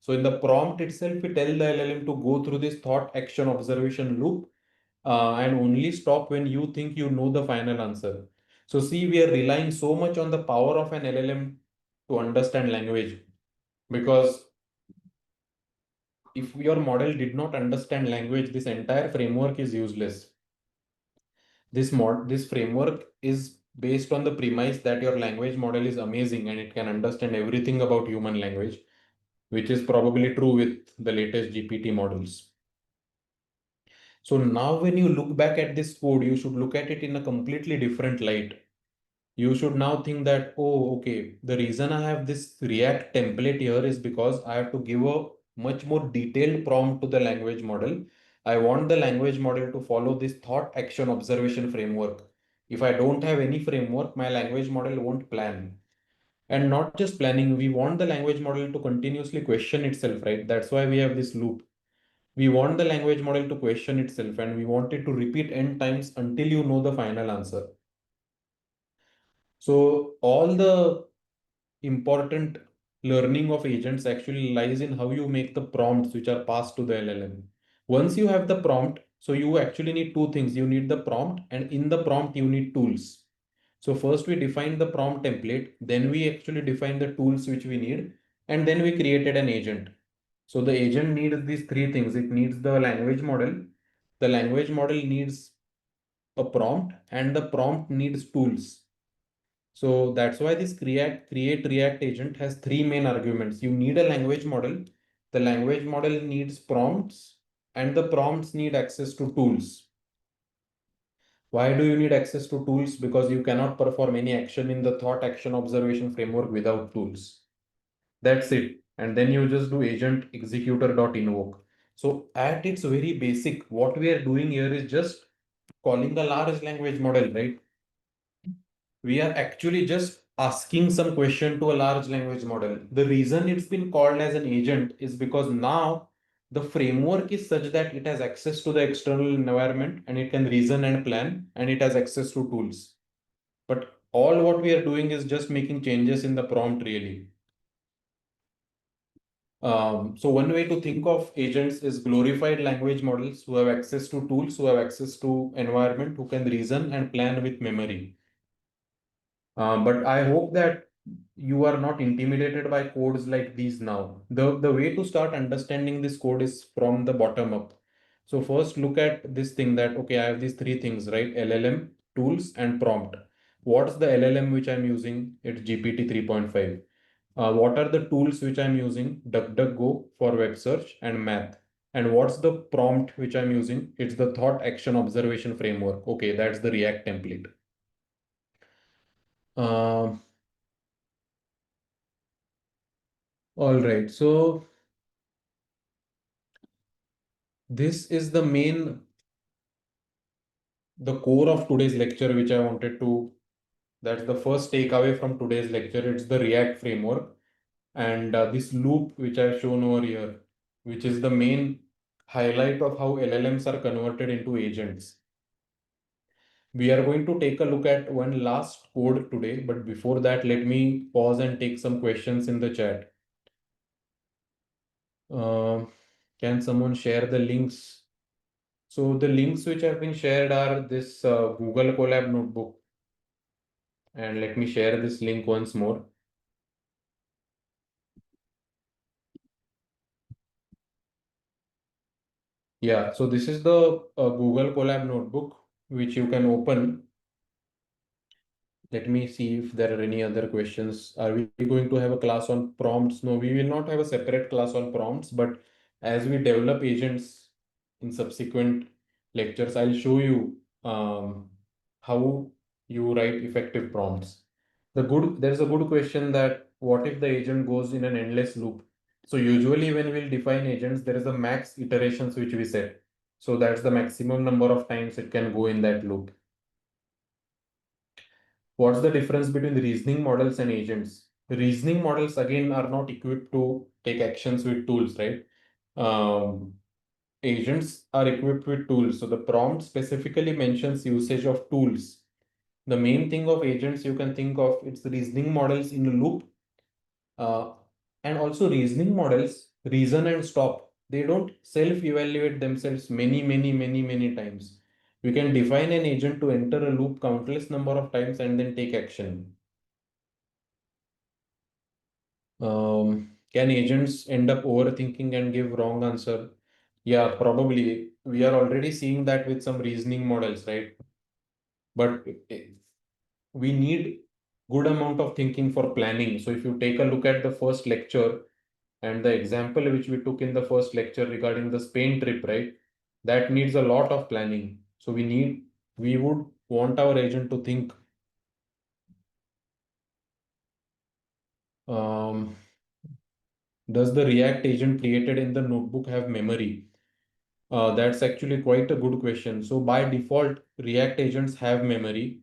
So in the prompt itself, we tell the LLM to go through this thought action observation loop and only stop when you think you know the final answer. So see, we are relying so much on the power of an LLM to understand language, because if your model did not understand language, this entire framework is useless. This framework is based on the premise that your language model is amazing and it can understand everything about human language, which is probably true with the latest GPT models. So now when you look back at this code, you should look at it in a completely different light. You should now think that, oh, okay, the reason I have this React template here is because I have to give a much more detailed prompt to the language model. I want the language model to follow this thought action observation framework. If I don't have any framework, my language model won't plan. And not just planning, we want the language model to continuously question itself, right? That's why we have this loop. We want the language model to question itself, and we want it to repeat n times until you know the final answer. So all the important learning of agents actually lies in how you make the prompts which are passed to the LLM. Once you have the prompt, so you actually need two things. You need the prompt, and in the prompt, you need tools. So first we define the prompt template, then we actually define the tools which we need, and then we created an agent. So the agent needs these three things. It needs the language model. The language model needs a prompt, and the prompt needs tools. So that's why this create React agent has three main arguments. You need a language model. The language model needs prompts, and the prompts need access to tools. Why do you need access to tools? Because you cannot perform any action in the thought action observation framework without tools. That's it. And then you just do agent executor.invoke. So at its very basic, what we are doing here is just calling a large language model, right? We are actually just asking some question to a large language model. The reason it's been called as an agent is because now The framework is such that it has access to the external environment and it can reason and plan and it has access to tools. But all what we are doing is just making changes in the prompt really. So one way to think of agents is glorified language models who have access to tools, who have access to environment, who can reason and plan with memory. But I hope that you are not intimidated by codes like these now. The way to start understanding this code is from the bottom up. So first look at this thing that, okay, I have these three things, right? LLM, tools, and prompt. What's the LLM which I'm using? It's GPT 3.5. What are the tools which I'm using? DuckDuckGo for web search and math. And what's the prompt which I'm using? It's the thought action observation framework. Okay, that's the React template. Um, all right, so this is the core of today's lecture, which I wanted to, that's the first takeaway from today's lecture. It's the React framework and this loop, which I've shown over here, which is the main highlight of how LLMs are converted into agents. We are going to take a look at one last code today, but before that, let me pause and take some questions in the chat. Uh, can someone share the links? So the links which have been shared are this Google Colab notebook. And let me share this link once more. Yeah, so this is the Google Colab notebook, which you can open. Let me see if there are any other questions. Are we going to have a class on prompts? No, we will not have a separate class on prompts, but as we develop agents in subsequent lectures, I'll show you how you write effective prompts. There's a good question that what if the agent goes in an endless loop? So usually when we'll define agents, there is a max iterations which we set. So that's the maximum number of times it can go in that loop. What's the difference between the reasoning models and agents? Reasoning models again are not equipped to take actions with tools, right? Um, Agents are equipped with tools. So the prompt specifically mentions usage of tools. The main thing of agents you can think of it's reasoning models in a loop, uh, and also reasoning models reason and stop. They don't self-evaluate themselves many times. We can define an agent to enter a loop countless number of times and then take action. Can agents end up overthinking and give wrong answer? Yeah, probably. We are already seeing that with some reasoning models, right? But we need good amount of thinking for planning. So if you take a look at the first lecture and the example which we took in the first lecture regarding the Spain trip, right? That needs a lot of planning. So we would want our agent to think. Um, does the React agent created in the notebook have memory? That's actually quite a good question. So by default, React agents have memory,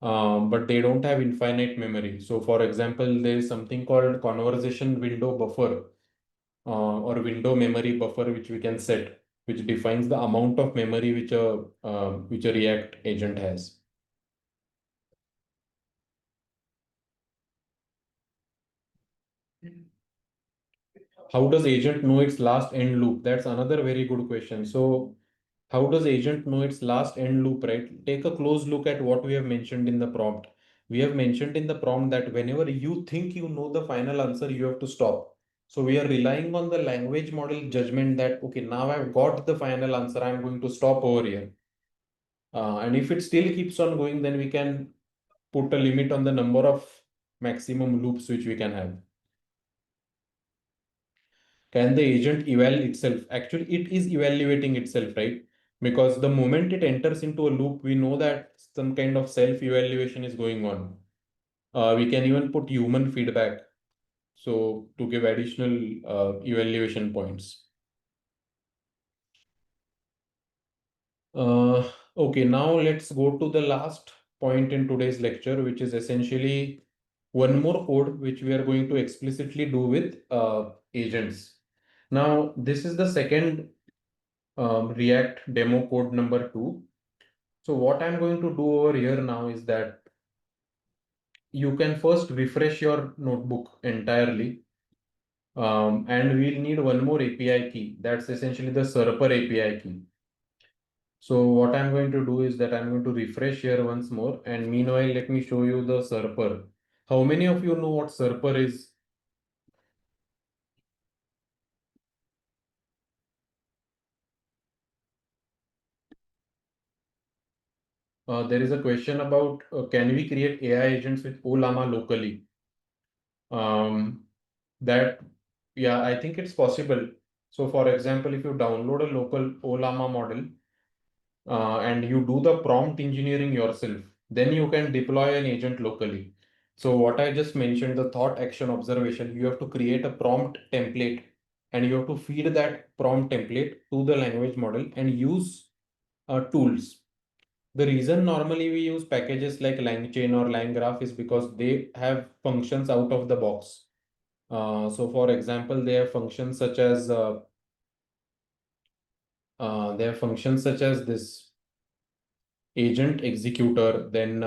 but they don't have infinite memory. So for example, there is something called conversation window buffer or window memory buffer, which we can set, which defines the amount of memory which a React agent has. How does agent know its last end loop? That's another very good question. So how does agent know its last end loop, right? Take a close look at what we have mentioned in the prompt. We have mentioned in the prompt that whenever you think you know the final answer, you have to stop. So we are relying on the language model judgment that, okay, now I've got the final answer, I'm going to stop over here. And if it still keeps on going, then we can put a limit on the number of maximum loops which we can have. Can the agent eval itself? Actually, it is evaluating itself, right? Because the moment it enters into a loop, we know that some kind of self-evaluation is going on. We can even put human feedback. So to give additional evaluation points. Okay, now let's go to the last point in today's lecture, which is essentially one more code which we are going to explicitly do with agents. Now, this is the second React demo code number 2. So what I'm going to do over here now is that you can first refresh your notebook entirely. And we'll need one more API key. That's essentially the Serper API key. So what I'm going to do is that I'm going to refresh here once more. And meanwhile, let me show you the Serper. How many of you know what Serper is? There is a question about can we create AI agents with Olama locally? Um, that, yeah, I think it's possible. So for example, if you download a local Olama model and you do the prompt engineering yourself, then you can deploy an agent locally. So what I just mentioned, the thought action observation, you have to create a prompt template and you have to feed that prompt template to the language model and use tools. The reason normally we use packages like LangChain or LangGraph is because they have functions out of the box. So for example, they have functions such as this agent executor, then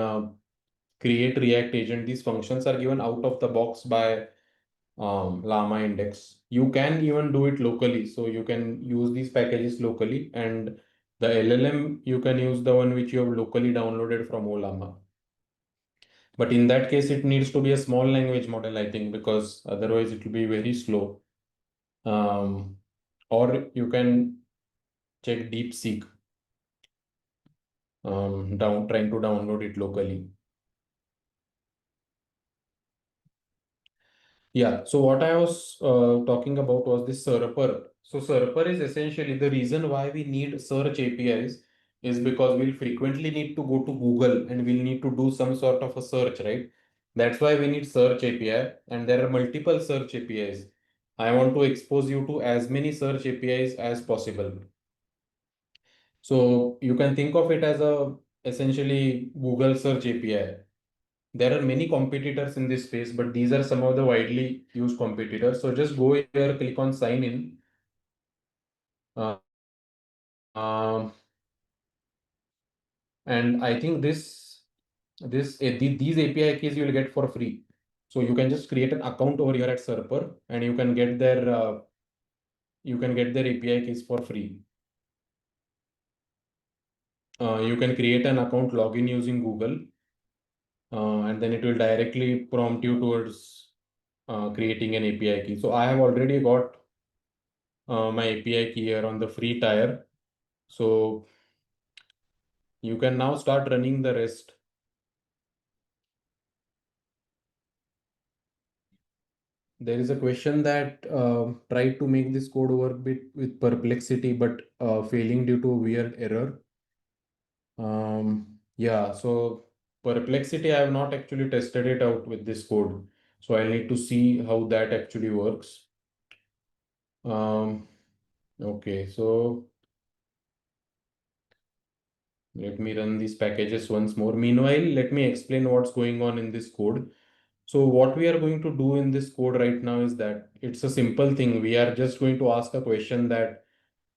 create React agent. These functions are given out of the box by Llama Index. You can even do it locally. So you can use these packages locally, and the LLM, you can use the one which you have locally downloaded from Olama. But in that case, it needs to be a small language model, I think, because otherwise it will be very slow. Um, or you can check DeepSeek, trying to download it locally. Yeah, so what I was talking about was this Serper. So Serper is essentially the reason why we need search APIs is because we'll frequently need to go to Google and we'll need to do some sort of a search, right? That's why we need search API, and there are multiple search APIs. I want to expose you to as many search APIs as possible. So you can think of it as a essentially Google search API. There are many competitors in this space, but these are some of the widely used competitors. So just go here, click on sign in. Uh, um, and I think these API keys you will get for free. So you can just create an account over here at Serper, and you can get their API keys for free. You can create an account, login using Google, and then it will directly prompt you towards creating an API key. So I have already got my API key here on the free tier. So you can now start running the rest. There is a question that tried to make this code work bit with Perplexity, but failing due to a weird error. Yeah, so Perplexity, I have not actually tested it out with this code. So I need to see how that actually works. Okay, so let me run these packages once more. Meanwhile, let me explain what's going on in this code. So what we are going to do in this code right now is that it's a simple thing. We are just going to ask a question, that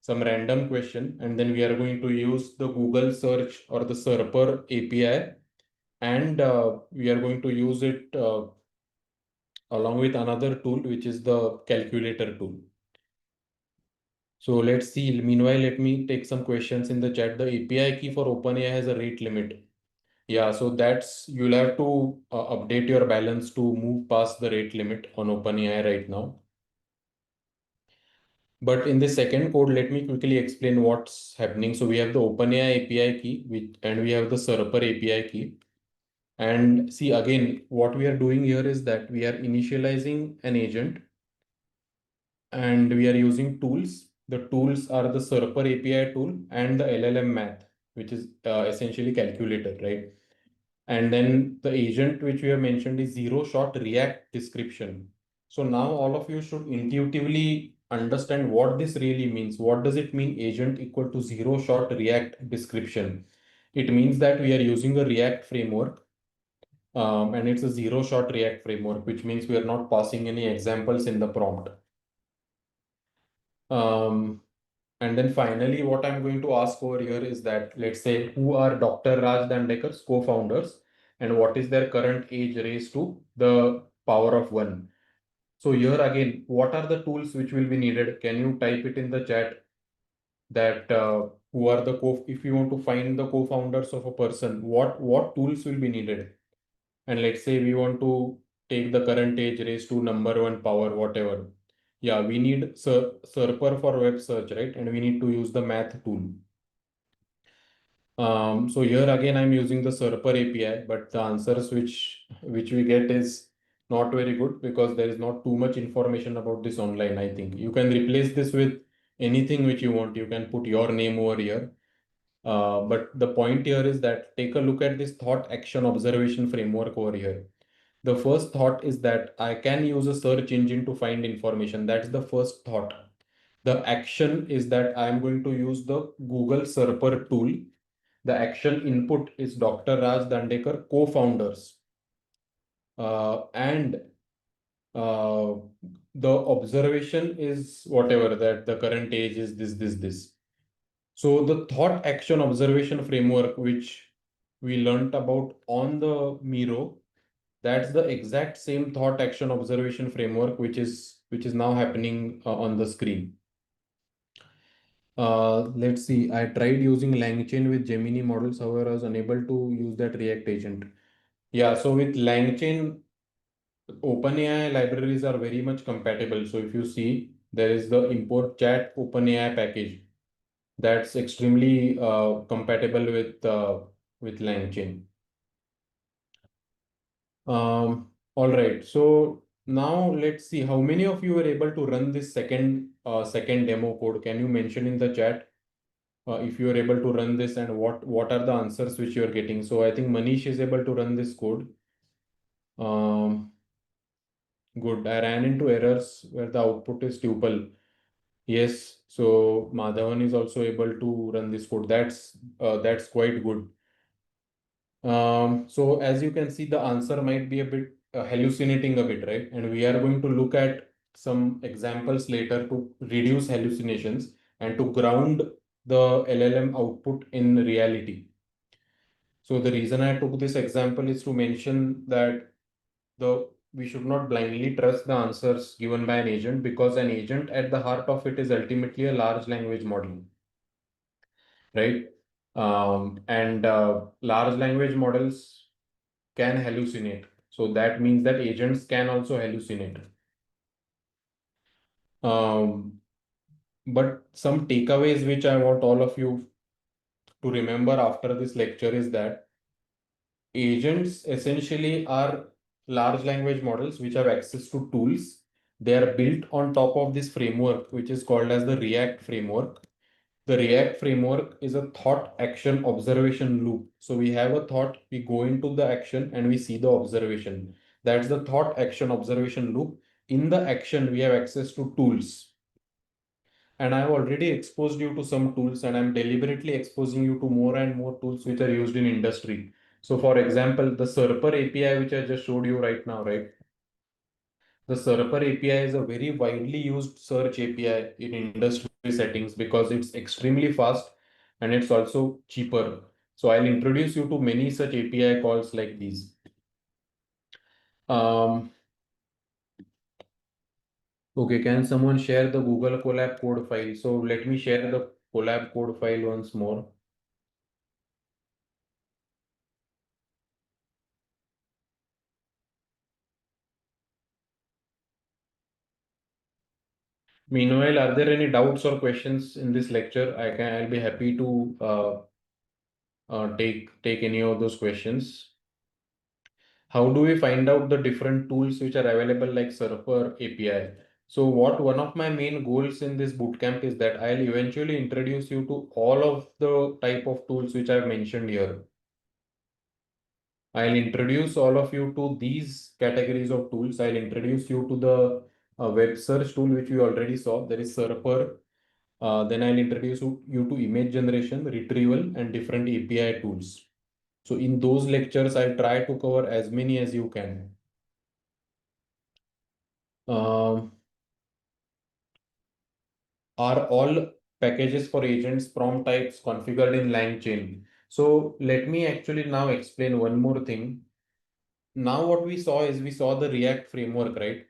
some random question, and then we are going to use the Google search or the Serper API, and we are going to use it along with another tool, which is the calculator tool. So let's see. Meanwhile, let me take some questions in the chat. The API key for OpenAI has a rate limit. Yeah, so you'll have to update your balance to move past the rate limit on OpenAI right now. But in the second code, let me quickly explain what's happening. So we have the OpenAI API key, and we have the Serper API key. And see, again, what we are doing here is that we are initializing an agent and we are using tools. The tools are the Serper API tool and the LLM math, which is essentially calculator, right? And then the agent which we have mentioned is zero shot React description. So now all of you should intuitively understand what this really means. What does it mean agent equal to zero shot React description? It means that we are using a React framework, and it's a zero shot React framework, which means we are not passing any examples in the prompt. Um, and then finally, what I'm going to ask over here is that, let's say, who are Dr. Raj Dandekar's co-founders and what is their current age raised to the power of 1? So here again, what are the tools which will be needed? Can you type it in the chat that who are the if you want to find the co-founders of a person, what tools will be needed? And let's say we want to take the current age raised to number 1 power, whatever. Yeah, we need Serper for web search, right? And we need to use the math tool. So here again, I'm using the Serper API, but the answers which we get is not very good because there is not too much information about this online. I think you can replace this with anything which you want. You can put your name over here. But the point here is that take a look at this thought action observation framework over here. The first thought is that I can use a search engine to find information. That's the first thought. The action is that I am going to use the Google Serper tool. The action input is Dr. Raj Dandekar, co-founders. And uh, the observation is whatever that the current age is this. So the thought action observation framework, which we learnt about on the Miro, that's the exact same thought action observation framework which is now happening on the screen. Let's see. I tried using LangChain with Gemini models, however, I was unable to use that React agent. Yeah, so with LangChain, OpenAI libraries are very much compatible. So if you see, there is the import chat OpenAI package that's extremely compatible with LangChain. All right. So now let's see how many of you were able to run this second demo code. Can you mention in the chat if you are able to run this and what are the answers which you are getting? So I think Manish is able to run this code. Um, Good. I ran into errors where the output is tuple. Yes. So Madhavan is also able to run this code. That's quite good. So as you can see, the answer might be a bit hallucinating a bit, right? And we are going to look at some examples later to reduce hallucinations and to ground the LLM output in reality. So the reason I took this example is to mention that we should not blindly trust the answers given by an agent because an agent at the heart of it is ultimately a large language model, right? And large language models can hallucinate. So that means that agents can also hallucinate. Um, but some takeaways which I want all of you to remember after this lecture is that agents essentially are large language models which have access to tools. They are built on top of this framework, which is called as the ReAct framework. The ReAct framework is a thought action observation loop. So we have a thought, we go into the action and we see the observation. That's the thought action observation loop. In the action, we have access to tools. And I've already exposed you to some tools and I'm deliberately exposing you to more and more tools which are used in industry. So for example, the Serper API, which I just showed you right now, right? The Serper API is a very widely used search API in industry settings because it's extremely fast and it's also cheaper. So I'll introduce you to many such API calls like these. Um, okay, can someone share the Google Colab code file? So let me share the Colab code file once more. Meanwhile, are there any doubts or questions in this lecture? I'll be happy to take any of those questions. How do we find out the different tools which are available like Surfer API? So what one of my main goals in this bootcamp is that I'll eventually introduce you to all of the type of tools which I've mentioned here. I'll introduce all of you to these categories of tools. I'll introduce you to the web search tool which we already saw. There is Surfer. Then I'll introduce you to image generation, retrieval, and different API tools. So in those lectures, I'll try to cover as many as you can. Um, are all packages for agents prompt types configured in LangChain. So let me actually now explain one more thing. Now what we saw is we saw the React framework, right?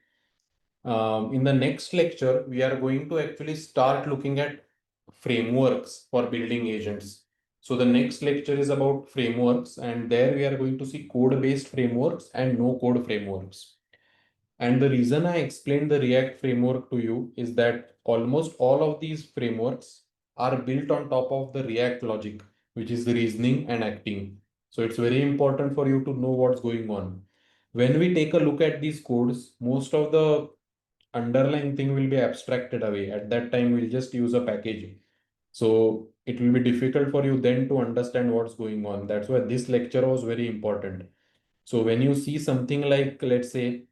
In the next lecture, we are going to actually start looking at frameworks for building agents. So the next lecture is about frameworks, and there we are going to see code-based frameworks and no-code frameworks. And the reason I explained the React framework to you is that almost all of these frameworks are built on top of the React logic, which is the reasoning and acting. So it's very important for you to know what's going on. When we take a look at these codes, most of the underlying thing will be abstracted away. At that time, we'll just use a package. So it will be difficult for you then to understand what's going on. That's why this lecture was very important. So when you see something like, let's say,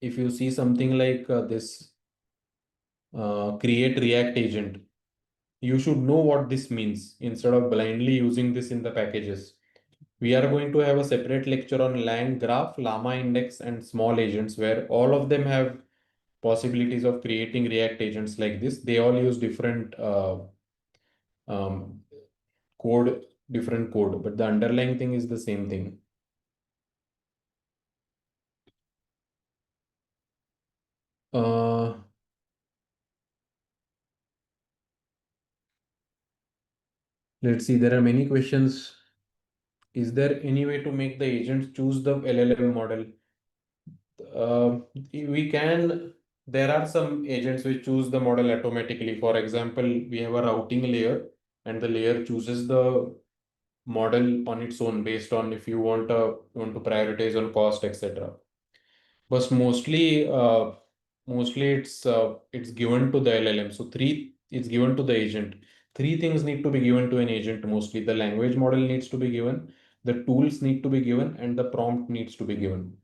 if you see something like this create React agent, you should know what this means instead of blindly using this in the packages. We are going to have a separate lecture on Lang graph, Llama index, and small agents where all of them have possibilities of creating React agents like this. They all use different um, code, different code, but the underlying thing is the same thing. Uh, let's see, there are many questions. Is there any way to make the agents choose the LLM model? We can, there are some agents which choose the model automatically. For example, we have a routing layer and the layer chooses the model on its own based on if you want to prioritize on cost, etc. But mostly it's given to the LLM. So three it's given to the agent. Three things need to be given to an agent mostly. The language model needs to be given, the tools need to be given, and the prompt needs to be given.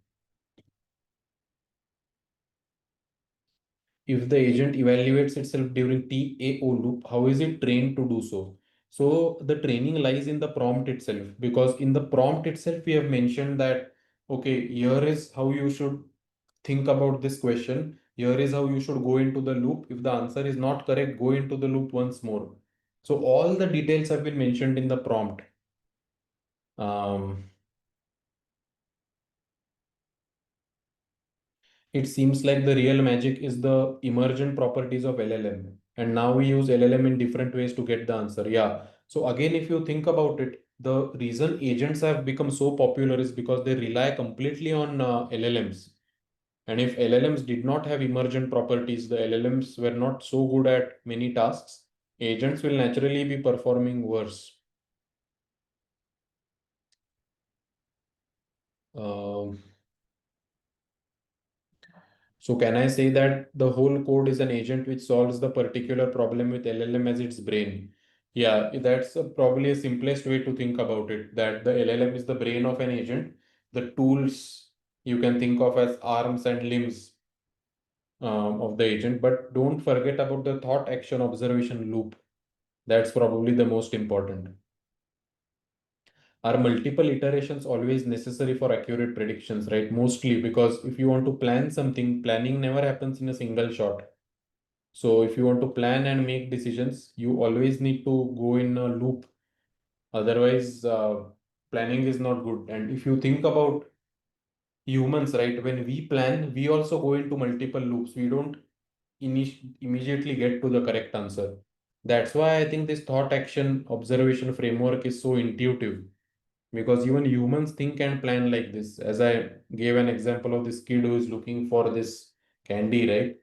If the agent evaluates itself during TAO loop, how is it trained to do so? So the training lies in the prompt itself, because in the prompt itself, we have mentioned that, okay, here is how you should think about this question. Here is how you should go into the loop. If the answer is not correct, go into the loop once more. So all the details have been mentioned in the prompt. Um, it seems like the real magic is the emergent properties of LLM. And now we use LLM in different ways to get the answer. Yeah. So again, if you think about it, the reason agents have become so popular is because they rely completely on LLMs. And if LLMs did not have emergent properties, the LLMs were not so good at many tasks, agents will naturally be performing worse. Um, So can I say that the whole code is an agent which solves the particular problem with LLM as its brain? Yeah, that's probably a simplest way to think about it, that the LLM is the brain of an agent. The tools you can think of as arms and limbs of the agent, but don't forget about the thought action observation loop. That's probably the most important. Are multiple iterations always necessary for accurate predictions, right? Mostly because if you want to plan something, planning never happens in a single shot. So if you want to plan and make decisions, you always need to go in a loop. Otherwise, planning is not good. And if you think about humans, right, when we plan, we also go into multiple loops. We don't immediately get to the correct answer. That's why I think this thought action observation framework is so intuitive, because even humans think and plan like this. As I gave an example of this kid who is looking for this candy, right?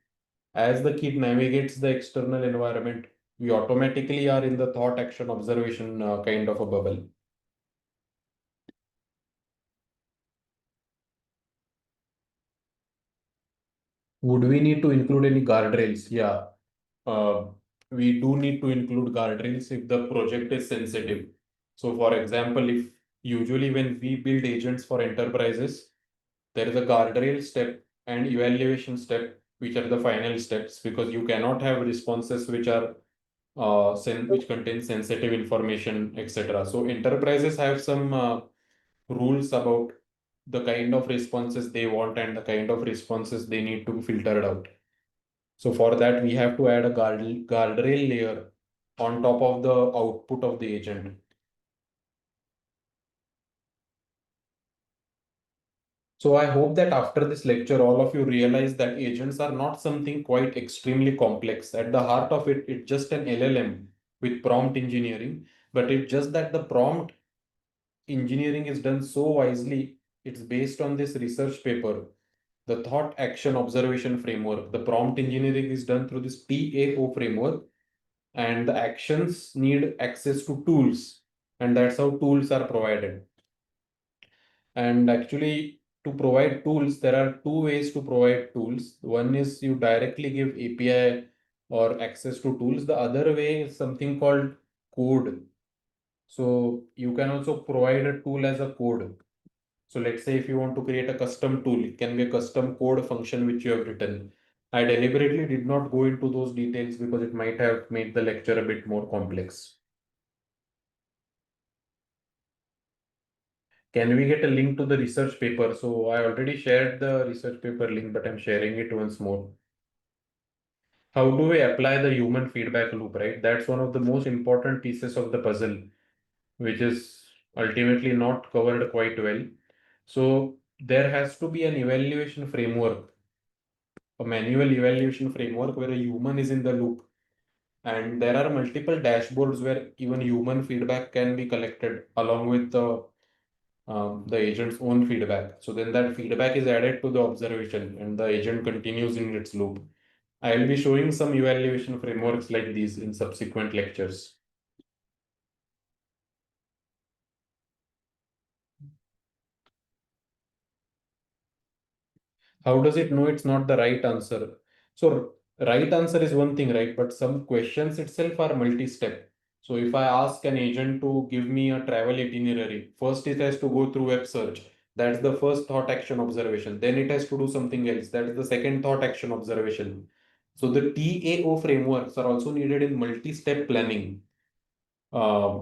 As the kid navigates the external environment, we automatically are in the thought action observation kind of a bubble. Would we need to include any guardrails? Yeah, uh, we do need to include guardrails if the project is sensitive. So, for example, if usually when we build agents for enterprises, there is a guardrail step and evaluation step, which are the final steps, because you cannot have responses which are which contain sensitive information, etc. So enterprises have some rules about the kind of responses they want and the kind of responses they need to filter out. So for that, we have to add a guardrail layer on top of the output of the agent. So I hope that after this lecture, all of you realize that agents are not something quite extremely complex. At the heart of it, it's just an LLM with prompt engineering, but it's just that the prompt engineering is done so wisely. It's based on this research paper, the thought action observation framework. The prompt engineering is done through this TAO framework, and the actions need access to tools, and that's how tools are provided. And actually, to provide tools, there are two ways to provide tools. One is you directly give API or access to tools. The other way is something called code. So you can also provide a tool as a code. So let's say if you want to create a custom tool, it can be a custom code function which you have written. I deliberately did not go into those details because it might have made the lecture a bit more complex. Can we get a link to the research paper? So I already shared the research paper link, but I'm sharing it once more. How do we apply the human feedback loop, right? That's one of the most important pieces of the puzzle, which is ultimately not covered quite well. So there has to be an evaluation framework, a manual evaluation framework where a human is in the loop. And there are multiple dashboards where even human feedback can be collected along with the agent's own feedback. So then that feedback is added to the observation and the agent continues in its loop. I will be showing some evaluation frameworks like these in subsequent lectures. How does it know it's not the right answer? So right answer is one thing, right? But some questions itself are multi-step. So if I ask an agent to give me a travel itinerary, first it has to go through web search. That's the first thought action observation. Then it has to do something else. That is the second thought action observation. So the TAO frameworks are also needed in multi-step planning. Uh,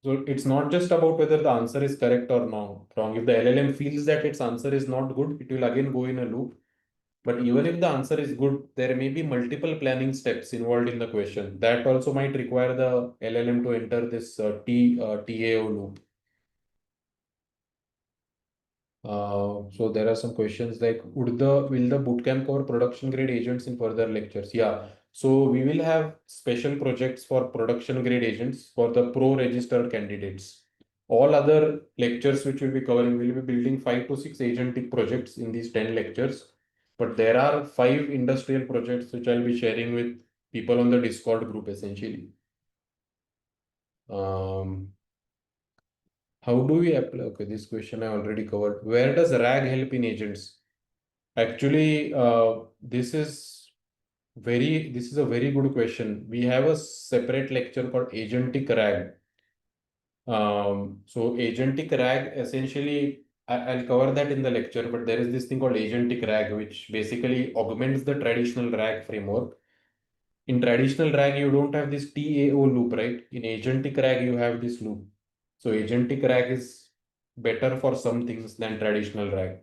so it's not just about whether the answer is correct or no, wrong. If the LLM feels that its answer is not good, it will again go in a loop. But even if the answer is good, there may be multiple planning steps involved in the question. That also might require the LLM to enter this TAO loop. So there are some questions like, will the bootcamp cover production grade agents in further lectures? Yeah. So we will have special projects for production grade agents for the pro registered candidates. All other lectures which we'll be covering, we'll be building 5 to 6 agentic projects in these 10 lectures. But there are 5 industrial projects which I'll be sharing with people on the Discord group essentially. Um, how do we apply? Okay, this question I already covered. Where does RAG help in agents? Actually, this is a very good question. We have a separate lecture called agentic RAG. So agentic RAG essentially, I'll cover that in the lecture, but there is this thing called agentic RAG, which basically augments the traditional RAG framework. In traditional RAG, you don't have this TAO loop, right? In agentic RAG, you have this loop. So agentic RAG is better for some things than traditional RAG.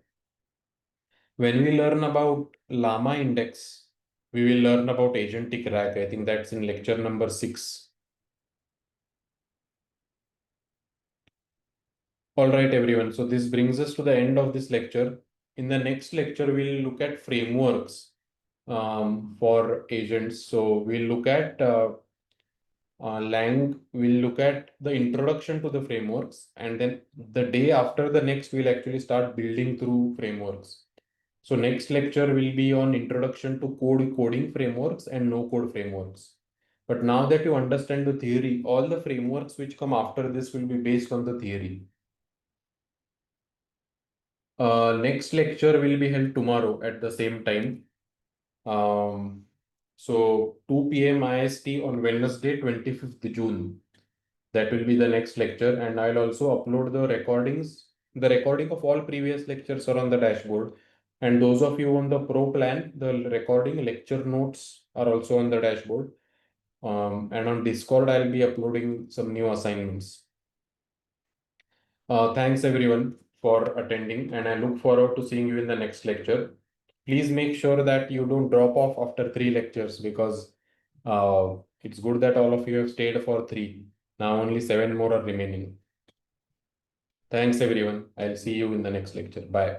When we learn about Llama index, we will learn about agentic RAG. I think that's in lecture number 6. All right, everyone. So this brings us to the end of this lecture. In the next lecture, we'll look at frameworks for agents. So we'll look at Lang, we'll look at the introduction to the frameworks, and then the day after the next, we'll actually start building through frameworks. So next lecture will be on introduction to coding frameworks and no code frameworks. But now that you understand the theory, all the frameworks which come after this will be based on the theory. Next lecture will be held tomorrow at the same time. Um, so 2 p.m. IST on Wednesday, 25th June. That will be the next lecture, and I'll also upload the recordings. The recording of all previous lectures are on the dashboard. And those of you on the pro plan, the recording lecture notes are also on the dashboard. And on Discord, I'll be uploading some new assignments. Thanks everyone for attending, and I look forward to seeing you in the next lecture. Please make sure that you don't drop off after 3 lectures, because it's good that all of you have stayed for three. Now only 7 more are remaining. Thanks everyone. I'll see you in the next lecture. Bye.